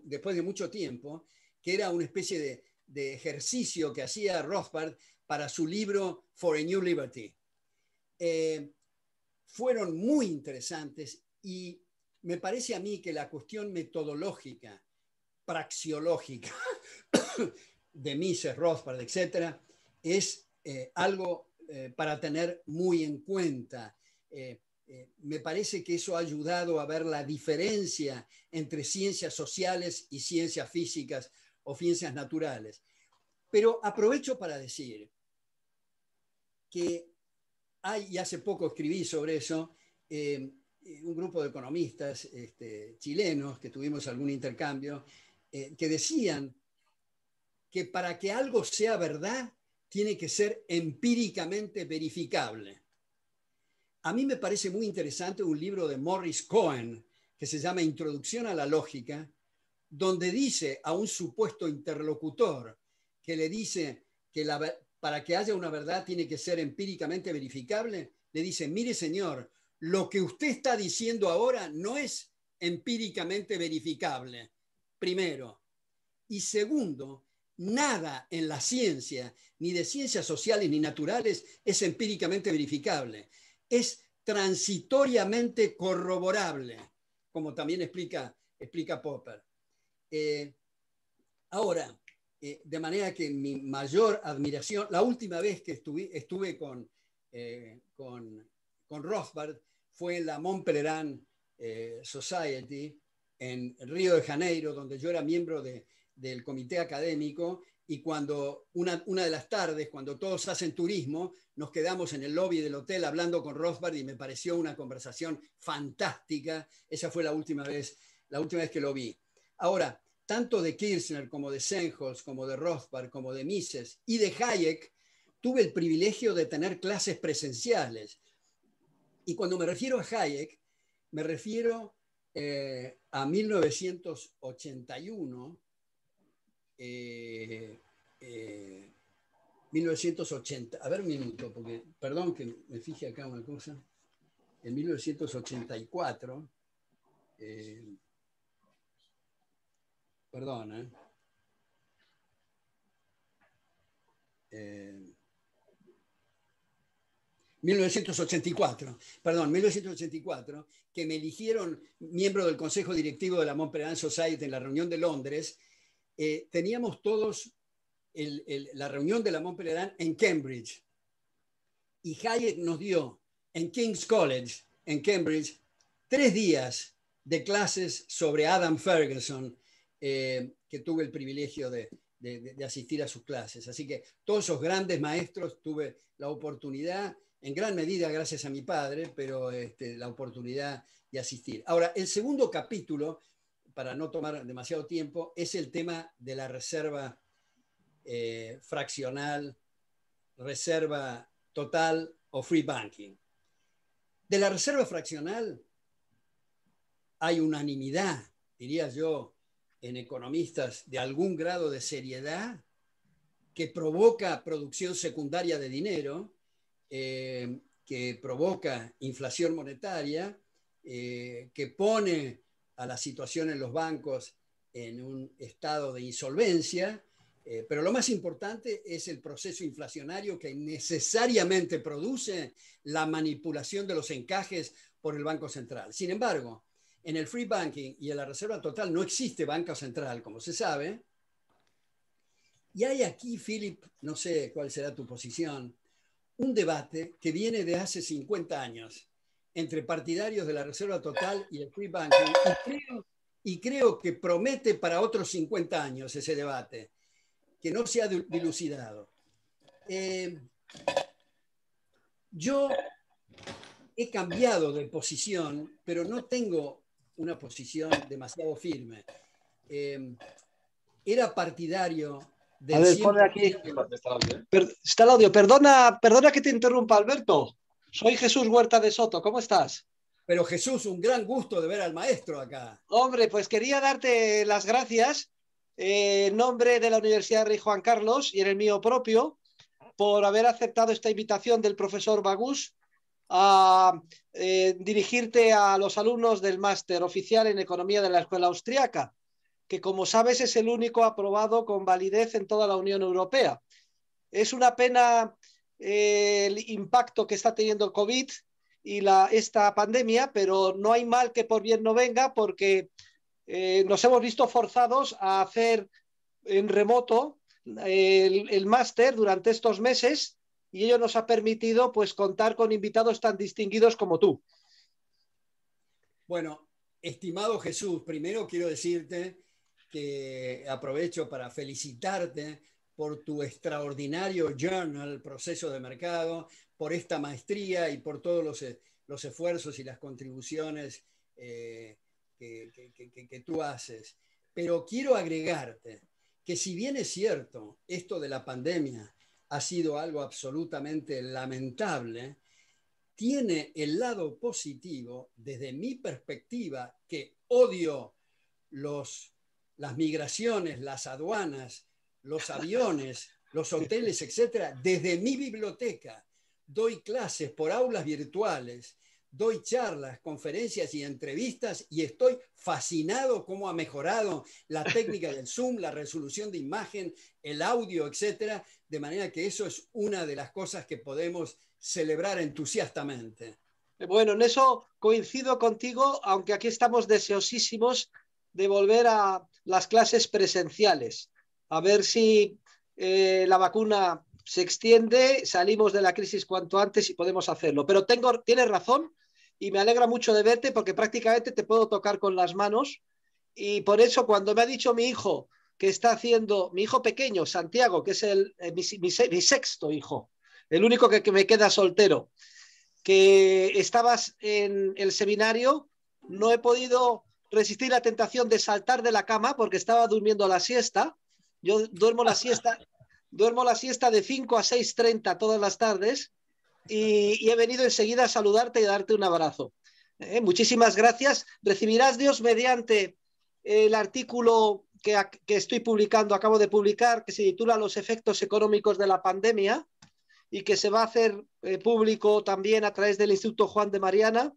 después de mucho tiempo, que era una especie de ejercicio que hacía Rothbard para su libro For a New Liberty. Fueron muy interesantes y me parece a mí que la cuestión metodológica, praxiológica de Mises, Rothbard, etcétera, es algo para tener muy en cuenta. Me parece que eso ha ayudado a ver la diferencia entre ciencias sociales y ciencias físicas o ciencias naturales. Pero aprovecho para decir que hay, y hace poco escribí sobre eso, un grupo de economistas chilenos que tuvimos algún intercambio, que decían que para que algo sea verdad tiene que ser empíricamente verificable. A mí me parece muy interesante un libro de Morris Cohen que se llama Introducción a la Lógica, donde dice a un supuesto interlocutor que le dice que para que haya una verdad tiene que ser empíricamente verificable, le dice, mire señor, lo que usted está diciendo ahora no es empíricamente verificable, primero. Y segundo, nada en la ciencia, ni de ciencias sociales ni naturales, es empíricamente verificable. Es transitoriamente corroborable, como también explica Popper. Ahora, de manera que mi mayor admiración, la última vez que estuve con Rothbard fue en la Mont Pelerin Society en Río de Janeiro, donde yo era miembro del comité académico, y cuando una de las tardes, cuando todos hacen turismo, nos quedamos en el lobby del hotel hablando con Rothbard y me pareció una conversación fantástica. Esa fue la última vez que lo vi. Ahora, tanto de Kirchner como de Sennholz, como de Rothbard, como de Mises y de Hayek, tuve el privilegio de tener clases presenciales. Y cuando me refiero a Hayek, me refiero a 1981, 1980, a ver un minuto, porque perdón que me fije acá una cosa, en 1984, perdón, 1984, que me eligieron miembro del Consejo Directivo de la Mont Pelerin Society en la reunión de Londres. Teníamos todos la reunión de la Mont Pelerin en Cambridge. Y Hayek nos dio en King's College, en Cambridge, 3 días de clases sobre Adam Ferguson, que tuve el privilegio de asistir a sus clases. Así que todos esos grandes maestros tuve la oportunidad, en gran medida gracias a mi padre, pero la oportunidad de asistir. Ahora, el segundo capítulo, para no tomar demasiado tiempo, es el tema de la reserva fraccional, reserva total o free banking. De la reserva fraccional hay unanimidad, diría yo, en economistas de algún grado de seriedad, que provoca producción secundaria de dinero, que provoca inflación monetaria, que pone a la situación en los bancos en un estado de insolvencia, pero lo más importante es el proceso inflacionario que necesariamente produce la manipulación de los encajes por el Banco Central. Sin embargo, en el free banking y en la reserva total no existe banca central, como se sabe. Y hay aquí, Philip, no sé cuál será tu posición, un debate que viene de hace 50 años entre partidarios de la reserva total y el free banking, y creo que promete para otros 50 años ese debate, que no se ha dilucidado. Yo he cambiado de posición, pero no tengo una posición demasiado firme. Era partidario del... A ver, pone aquí. Está el audio. Perdona que te interrumpa, Alberto. Soy Jesús Huerta de Soto. ¿Cómo estás? Pero Jesús, un gran gusto de ver al maestro acá. Hombre, pues quería darte las gracias en nombre de la Universidad Rey Juan Carlos y en el mío propio por haber aceptado esta invitación del profesor Bagús a dirigirte a los alumnos del máster oficial en Economía de la Escuela Austriaca, que como sabes es el único aprobado con validez en toda la Unión Europea. Es una pena el impacto que está teniendo el COVID y esta pandemia, pero no hay mal que por bien no venga, porque nos hemos visto forzados a hacer en remoto el máster durante estos meses, y ello nos ha permitido pues contar con invitados tan distinguidos como tú. Bueno, estimado Jesús, primero quiero decirte que aprovecho para felicitarte por tu extraordinario journal, proceso de mercado, por esta maestría y por todos los esfuerzos y las contribuciones que tú haces. Pero quiero agregarte que si bien es cierto, esto de la pandemia ha sido algo absolutamente lamentable, tiene el lado positivo, desde mi perspectiva, que odio las migraciones, las aduanas, los aviones, los hoteles, etcétera, desde mi biblioteca. Doy clases por aulas virtuales, doy charlas, conferencias y entrevistas y estoy fascinado cómo ha mejorado la técnica del Zoom, la resolución de imagen, el audio, etcétera, de manera que eso es una de las cosas que podemos celebrar entusiastamente. Bueno, en eso coincido contigo, aunque aquí estamos deseosísimos de volver a las clases presenciales, a ver si la vacuna se extiende, salimos de la crisis cuanto antes y podemos hacerlo. Pero tienes razón y me alegra mucho de verte porque prácticamente te puedo tocar con las manos y por eso cuando me ha dicho mi hijo que está haciendo, mi hijo pequeño, Santiago, que es mi sexto hijo, el único que me queda soltero, que estabas en el seminario, no he podido resistir la tentación de saltar de la cama porque estaba durmiendo la siesta. Yo duermo la siesta de 5 a 6:30 todas las tardes y he venido enseguida a saludarte y a darte un abrazo. Muchísimas gracias. Recibirás, Dios mediante, el artículo que estoy publicando, acabo de publicar, que se titula Los efectos económicos de la pandemia, y que se va a hacer público también a través del Instituto Juan de Mariana,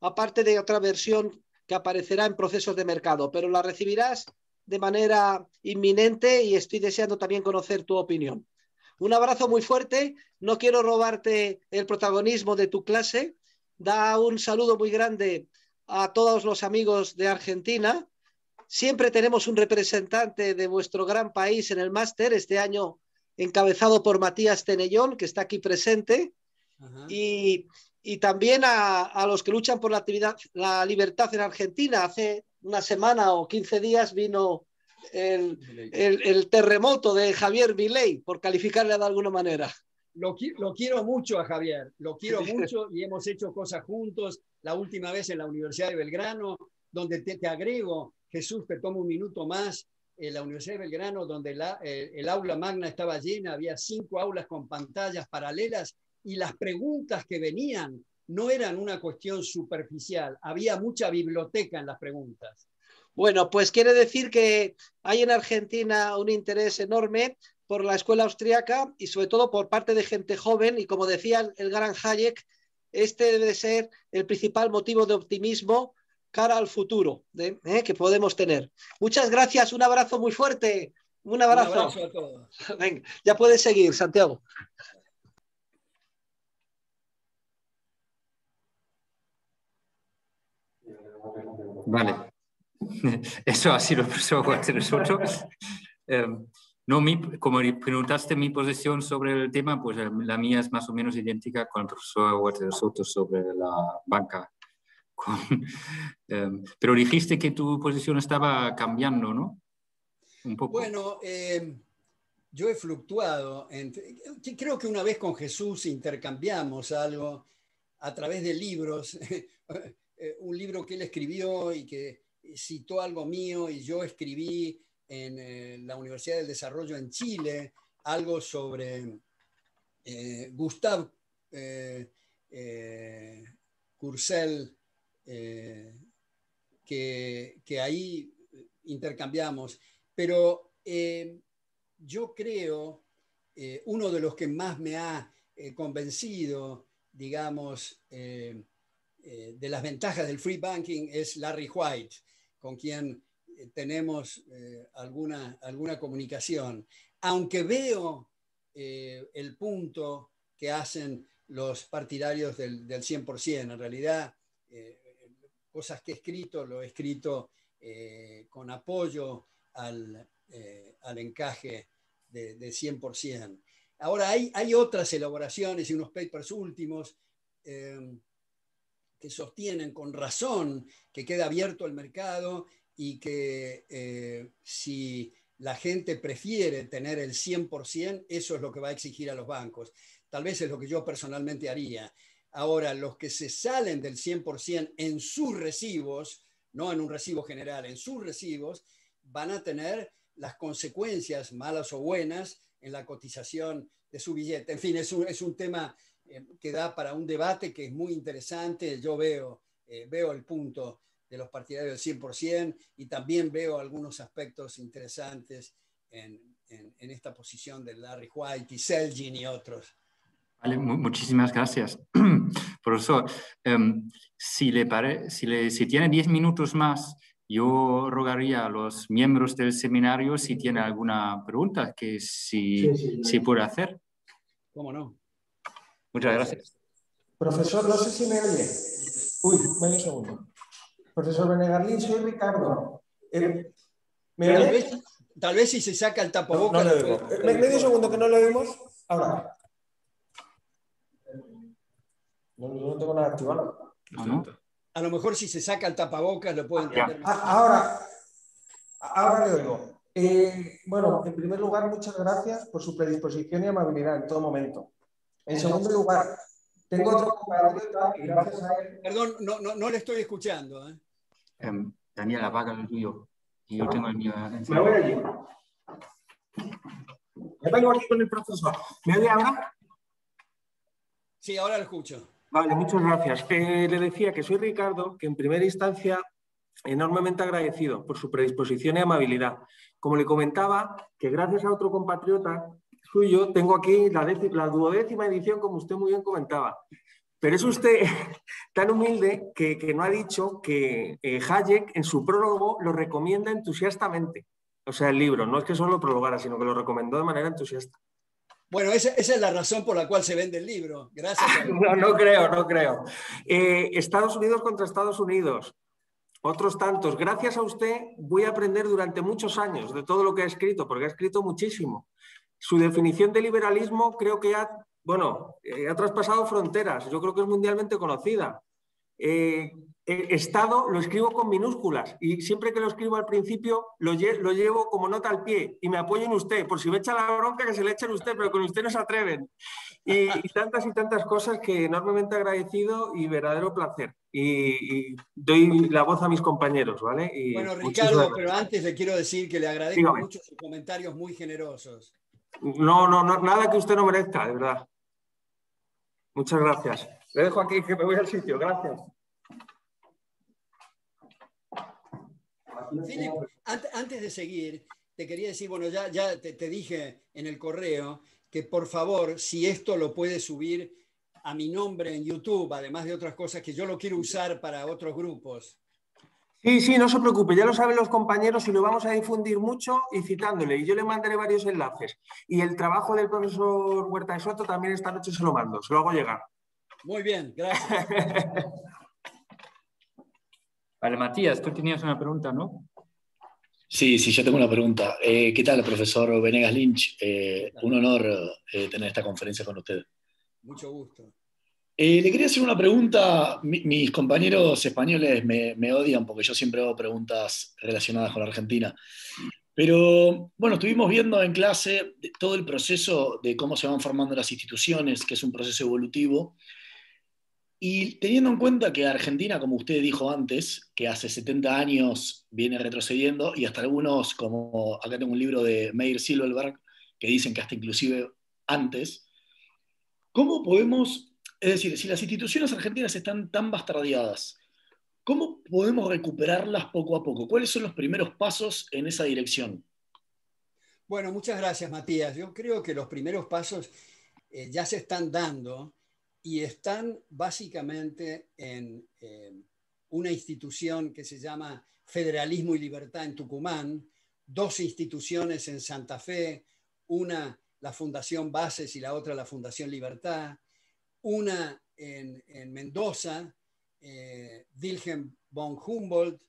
aparte de otra versión que aparecerá en procesos de mercado, pero la recibirás de manera inminente y estoy deseando también conocer tu opinión. Un abrazo muy fuerte, no quiero robarte el protagonismo de tu clase, da un saludo muy grande a todos los amigos de Argentina. Siempre tenemos un representante de vuestro gran país en el máster, este año encabezado por Matías Tenellón, que está aquí presente, y también a los que luchan por la libertad en Argentina. Hace una semana o 15 días vino el terremoto de Javier Milei, por calificarle de alguna manera. Lo quiero mucho a Javier, lo quiero mucho y hemos hecho cosas juntos, la última vez en la Universidad de Belgrano, donde te agrego, Jesús, te tomo un minuto más, en la Universidad de Belgrano, donde el aula magna estaba llena, había 5 aulas con pantallas paralelas y las preguntas que venían no eran una cuestión superficial, había mucha biblioteca en las preguntas. Bueno, pues quiere decir que hay en Argentina un interés enorme por la escuela austríaca y sobre todo por parte de gente joven y como decía el gran Hayek, este debe ser el principal motivo de optimismo cara al futuro que podemos tener. Muchas gracias, un abrazo muy fuerte. Un abrazo. Un abrazo a todos. Venga, ya puedes seguir, Santiago. Vale, eso ha sido el profesor Guateresoto. No, como preguntaste mi posición sobre el tema, pues la mía es más o menos idéntica con el profesor Guateresoto sobre la banca. Pero dijiste que tu posición estaba cambiando, ¿no? Un poco. Bueno, yo he fluctuado. Creo que una vez con Jesús intercambiamos algo a través de libros, un libro que él escribió y que citó algo mío y yo escribí en la Universidad del Desarrollo en Chile, algo sobre Gustave Courcelles, que ahí intercambiamos. Pero yo creo, uno de los que más me ha convencido, digamos, de las ventajas del free banking es Larry White, con quien tenemos alguna comunicación. Aunque veo el punto que hacen los partidarios del 100%, en realidad, cosas que lo he escrito con apoyo al encaje de 100%. Ahora, hay otras elaboraciones y unos papers últimos que sostienen con razón que queda abierto el mercado y que si la gente prefiere tener el 100%, eso es lo que va a exigir a los bancos. Tal vez es lo que yo personalmente haría. Ahora, los que se salen del 100% en sus recibos, no en un recibo general, en sus recibos, van a tener las consecuencias, malas o buenas, en la cotización de su billete. En fin, es un tema que da para un debate que es muy interesante. Yo veo el punto de los partidarios del 100% y también veo algunos aspectos interesantes en esta posición de Larry White y Selgin y otros. Vale, muchísimas gracias. Profesor, si tiene 10 minutos más, yo rogaría a los miembros del seminario si tienen alguna pregunta que si puede hacer. ¿Cómo no? Muchas gracias. Profesor, no sé si me oye. Uy, medio segundo. Profesor Venegas Lynch, soy Ricardo. ¿Me oye? Tal vez si se saca el tapabocas... No le oigo. Medio segundo que no lo oímos. Ahora. No tengo nada activado. ¿No? A lo mejor si se saca el tapabocas lo puedo entender mejor. Ahora le oigo. Bueno, en primer lugar, muchas gracias por su predisposición y amabilidad en todo momento. En segundo lugar, tengo otro compatriota y gracias a él... Perdón, no le estoy escuchando. Daniel, apaga el tuyo. Y yo tengo el mío. Me voy allí. Ya vengo aquí con el profesor. ¿Me oye ahora? Sí, ahora lo escucho. Vale, muchas gracias. Le decía que soy Ricardo, que en primera instancia enormemente agradecido por su predisposición y amabilidad. Como le comentaba, que gracias a otro compatriota suyo tengo aquí la 12ª edición, como usted muy bien comentaba. Pero es usted tan humilde que no ha dicho que Hayek en su prólogo lo recomienda entusiastamente. O sea, el libro, no es que solo lo prologara, sino que lo recomendó de manera entusiasta. Bueno, esa es la razón por la cual se vende el libro. Gracias a él. No creo. Estados Unidos contra Estados Unidos. Otros tantos. Gracias a usted voy a aprender durante muchos años de todo lo que ha escrito, porque ha escrito muchísimo. Su definición de liberalismo creo que ha traspasado fronteras. Yo creo que es mundialmente conocida. Estado lo escribo con minúsculas y siempre que lo escribo al principio lo llevo como nota al pie y me apoyo en usted. Por si me echa la bronca, que se le echen usted, pero con usted no se atreven. Y tantas cosas que enormemente agradecido y verdadero placer. Y doy la voz a mis compañeros, ¿vale? Y bueno, Ricardo, pero antes le quiero decir que le agradezco mucho sus comentarios muy generosos. No, nada que usted no merezca, de verdad. Muchas gracias. Le dejo aquí que me voy al sitio. Gracias. Philip, antes de seguir, te quería decir, bueno, ya te dije en el correo que por favor, si esto lo puedes subir a mi nombre en YouTube, además de otras cosas que yo lo quiero usar para otros grupos. Sí, no se preocupe, ya lo saben los compañeros y lo vamos a difundir mucho y citándole. Y yo le mandaré varios enlaces. Y el trabajo del profesor Huerta de Soto también esta noche se lo mando, se lo hago llegar. Muy bien, gracias. Vale, Matías, tú tenías una pregunta, ¿no? Sí, yo tengo una pregunta. ¿Qué tal, profesor Venegas Lynch? Un honor tener esta conferencia con usted. Mucho gusto. Le quería hacer una pregunta. Mis compañeros españoles me odian porque yo siempre hago preguntas relacionadas con la Argentina. Pero, bueno, estuvimos viendo en clase todo el proceso de cómo se van formando las instituciones, que es un proceso evolutivo. Y teniendo en cuenta que Argentina, como usted dijo antes, que hace 70 años viene retrocediendo, y hasta algunos, como acá tengo un libro de Meir Silverberg, que dicen que hasta inclusive antes, ¿cómo podemos, es decir, si las instituciones argentinas están tan bastardeadas, ¿cómo podemos recuperarlas poco a poco? ¿Cuáles son los primeros pasos en esa dirección? Bueno, muchas gracias, Matías. Yo creo que los primeros pasos ya se están dando y están básicamente en una institución que se llama Federalismo y Libertad en Tucumán, 2 instituciones en Santa Fe, una la Fundación Bases y la otra la Fundación Libertad, una en Mendoza, Wilhelm von Humboldt,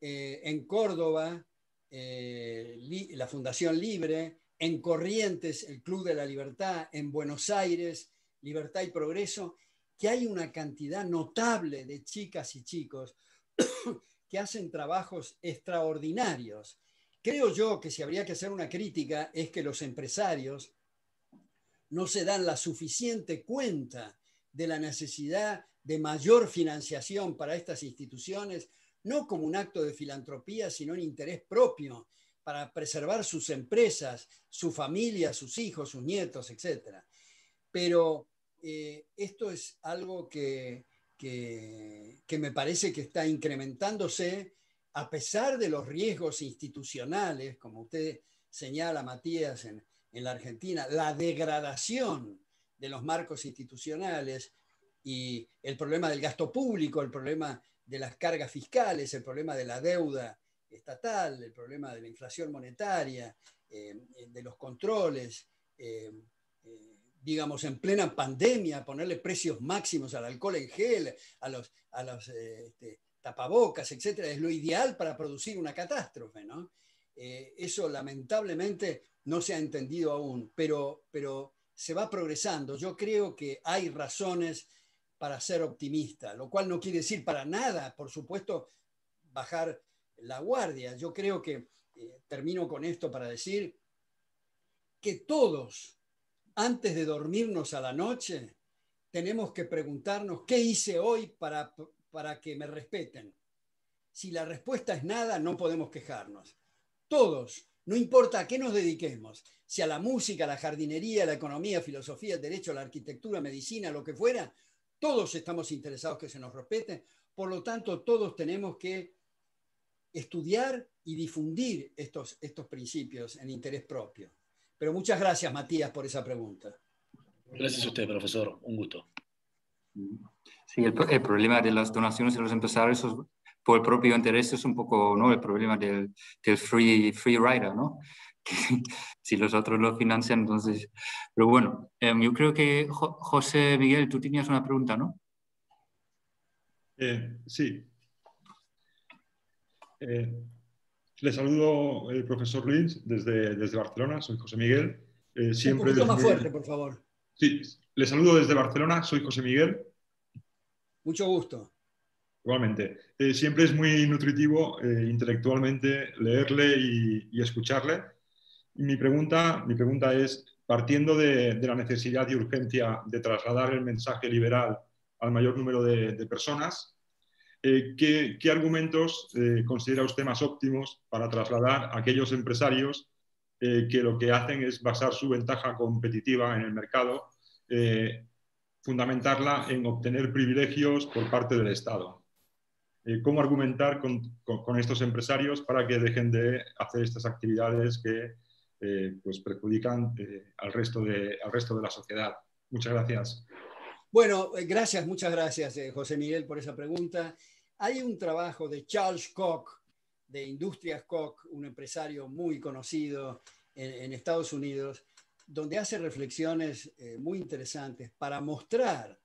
en Córdoba, la Fundación Libre, en Corrientes, el Club de la Libertad, en Buenos Aires, Libertad y Progreso, que hay una cantidad notable de chicas y chicos que hacen trabajos extraordinarios Creo yo que si habría que hacer una crítica es que los empresarios no se dan la suficiente cuenta de la necesidad de mayor financiación para estas instituciones, no como un acto de filantropía, sino en interés propio, para preservar sus empresas, su familia, sus hijos, sus nietos, etc. Pero esto es algo que me parece que está incrementándose a pesar de los riesgos institucionales, como usted señala, Matías, en la Argentina, la degradación de los marcos institucionales y el problema del gasto público, el problema de las cargas fiscales, el problema de la deuda estatal, el problema de la inflación monetaria, de los controles, digamos, en plena pandemia, ponerle precios máximos al alcohol en gel, a los tapabocas, etcétera, es lo ideal para producir una catástrofe, ¿no? Eso lamentablemente no se ha entendido aún, pero se va progresando. Yo creo que hay razones para ser optimista, lo cual no quiere decir para nada, por supuesto, bajar la guardia. Yo creo que, termino con esto para decir que todos, antes de dormirnos a la noche, tenemos que preguntarnos qué hice hoy para que me respeten. Si la respuesta es nada, no podemos quejarnos. Todos, no importa a qué nos dediquemos, si a la música, a la jardinería, a la economía, filosofía, derecho, a la arquitectura, medicina, lo que fuera, todos estamos interesados que se nos respeten. Por lo tanto, todos tenemos que estudiar y difundir estos principios en interés propio. Pero muchas gracias, Matías, por esa pregunta. Gracias a usted, profesor. Un gusto. Sí, el problema de las donaciones de los empresarios por el propio interés es un poco, ¿no?, el problema del free rider, ¿no? Que, si los otros lo financian, entonces... Pero bueno, yo creo que José Miguel, tú tenías una pregunta, ¿no? Sí. Le saludo, el profesor Luis, desde Barcelona. Soy José Miguel. Siempre un poquito más fuerte, por favor. Sí, le saludo desde Barcelona. Soy José Miguel. Mucho gusto. Igualmente. Siempre es muy nutritivo intelectualmente leerle y escucharle. Y mi pregunta es, partiendo de la necesidad y urgencia de trasladar el mensaje liberal al mayor número de personas, ¿qué argumentos considera usted más óptimos para trasladar a aquellos empresarios que lo que hacen es basar su ventaja competitiva en el mercado, fundamentarla en obtener privilegios por parte del Estado? ¿Cómo argumentar con estos empresarios para que dejen de hacer estas actividades que pues perjudican al resto de la sociedad? Muchas gracias. Bueno, muchas gracias, José Miguel, por esa pregunta. Hay un trabajo de Charles Koch, de Industrias Koch, un empresario muy conocido en Estados Unidos, donde hace reflexiones muy interesantes para mostrar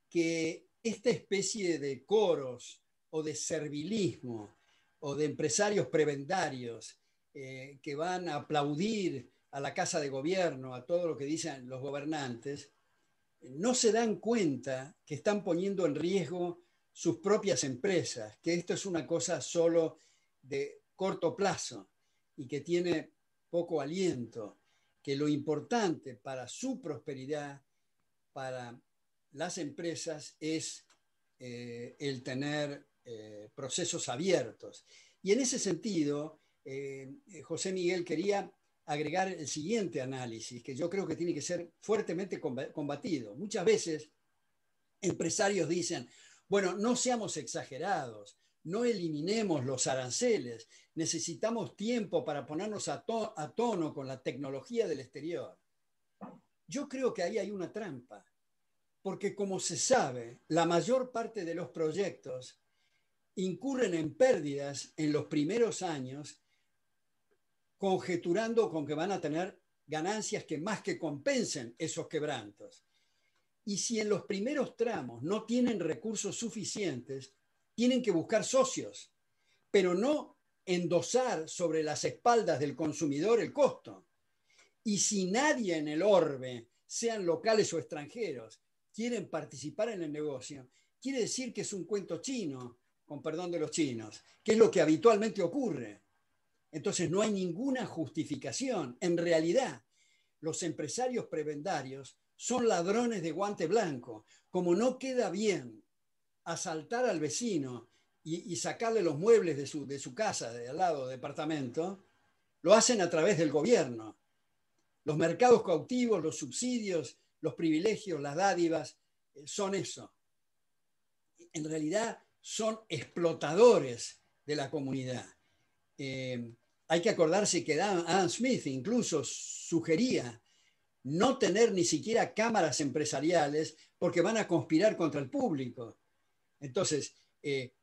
que esta especie de coros o de servilismo o de empresarios prebendarios que van a aplaudir a la Casa de Gobierno, a todo lo que dicen los gobernantes, no se dan cuenta que están poniendo en riesgo sus propias empresas, que esto es una cosa solo de corto plazo y que tiene poco aliento, que lo importante para su prosperidad, para las empresas, es el tener procesos abiertos. Y en ese sentido, José Miguel, quería agregar el siguiente análisis, que yo creo que tiene que ser fuertemente combatido. Muchas veces empresarios dicen, bueno, no seamos exagerados, no eliminemos los aranceles, necesitamos tiempo para ponernos a tono con la tecnología del exterior. Yo creo que ahí hay una trampa, porque como se sabe, la mayor parte de los proyectos incurren en pérdidas en los primeros años, conjeturando con que van a tener ganancias que más que compensen esos quebrantos. Y si en los primeros tramos no tienen recursos suficientes, tienen que buscar socios, pero no endosar sobre las espaldas del consumidor el costo. Y si nadie en el orbe, sean locales o extranjeros, quieren participar en el negocio, quiere decir que es un cuento chino, con perdón de los chinos, que es lo que habitualmente ocurre. Entonces no hay ninguna justificación. En realidad, los empresarios prebendarios son ladrones de guante blanco. Como no queda bien asaltar al vecino y sacarle los muebles de su casa, de al lado, departamento, lo hacen a través del gobierno. Los mercados cautivos, los subsidios, los privilegios, las dádivas, son eso. En realidad son explotadores de la comunidad. Hay que acordarse que Adam Smith incluso sugería no tener ni siquiera cámaras empresariales porque van a conspirar contra el público. Entonces,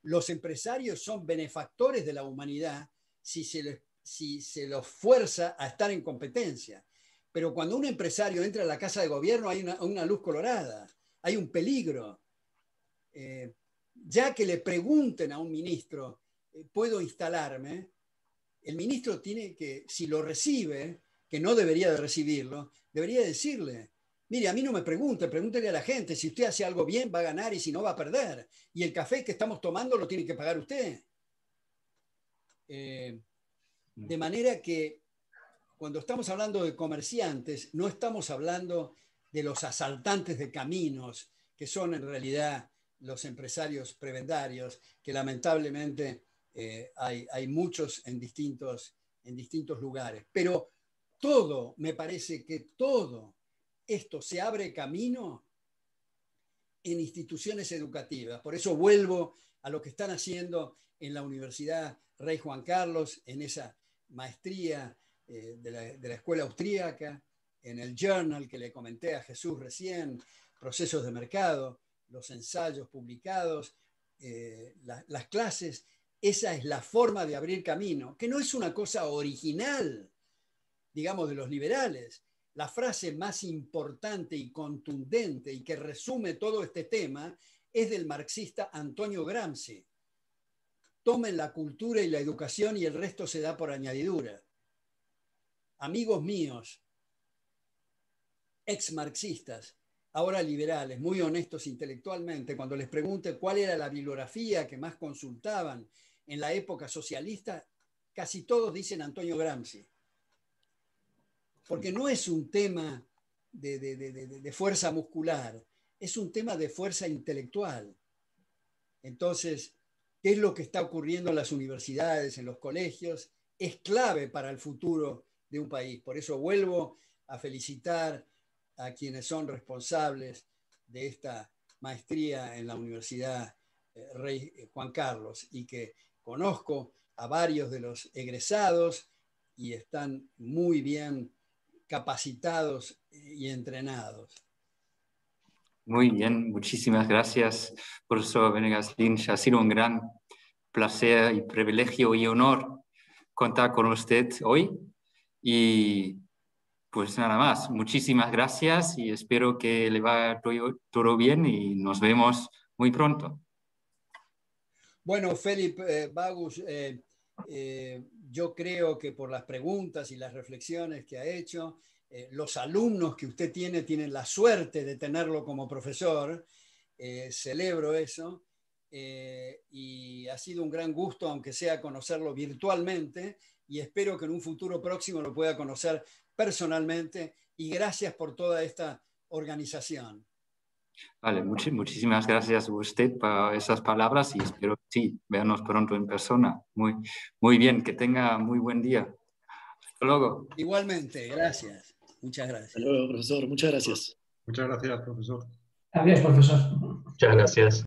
los empresarios son benefactores de la humanidad si se los fuerza a estar en competencia. Pero cuando un empresario entra a la casa de gobierno hay una luz colorada, hay un peligro. Ya que le pregunten a un ministro, ¿puedo instalarme? El ministro tiene que, si lo recibe, que no debería de recibirlo, debería decirle, mire, a mí no me pregunte, pregúntele a la gente, si usted hace algo bien va a ganar y si no va a perder. Y el café que estamos tomando lo tiene que pagar usted. De manera que cuando estamos hablando de comerciantes, no estamos hablando de los asaltantes de caminos, que son en realidad los empresarios prebendarios, que lamentablemente hay muchos en distintos lugares. Pero todo, me parece que todo esto se abre camino en instituciones educativas. Por eso vuelvo a lo que están haciendo en la Universidad Rey Juan Carlos, en esa maestría de la escuela austríaca, en el journal que le comenté a Jesús recién, procesos de mercado, los ensayos publicados, las clases. Esa es la forma de abrir camino, que no es una cosa original, digamos, de los liberales. La frase más importante y contundente y que resume todo este tema es del marxista Antonio Gramsci. Tomen la cultura y la educación y el resto se da por añadidura. Amigos míos, ex marxistas, ahora liberales, muy honestos intelectualmente, cuando les pregunte cuál era la bibliografía que más consultaban en la época socialista, casi todos dicen Antonio Gramsci. Porque no es un tema de fuerza muscular, es un tema de fuerza intelectual. Entonces, ¿qué es lo que está ocurriendo en las universidades, en los colegios? Es clave para el futuro de un país. Por eso vuelvo a felicitar a quienes son responsables de esta maestría en la Universidad Rey Juan Carlos, y que conozco a varios de los egresados y están muy bien capacitados y entrenados. Muy bien, muchísimas gracias, profesor Venegas Lynch. Ha sido un gran placer y privilegio y honor contar con usted hoy. Y pues nada más, muchísimas gracias y espero que le vaya todo bien y nos vemos muy pronto. Bueno, Felipe Bagus, yo creo que por las preguntas y las reflexiones que ha hecho, los alumnos que usted tienen la suerte de tenerlo como profesor, celebro eso, y ha sido un gran gusto, aunque sea conocerlo virtualmente, y espero que en un futuro próximo lo pueda conocer personalmente, y gracias por toda esta organización. Vale, muchísimas gracias a usted por esas palabras y espero sí, vernos pronto en persona. Muy bien, que tenga muy buen día. Hasta luego. Igualmente, gracias. Muchas gracias. Hasta luego, profesor. Muchas gracias. Muchas gracias, profesor. Gracias, profesor. Muchas gracias.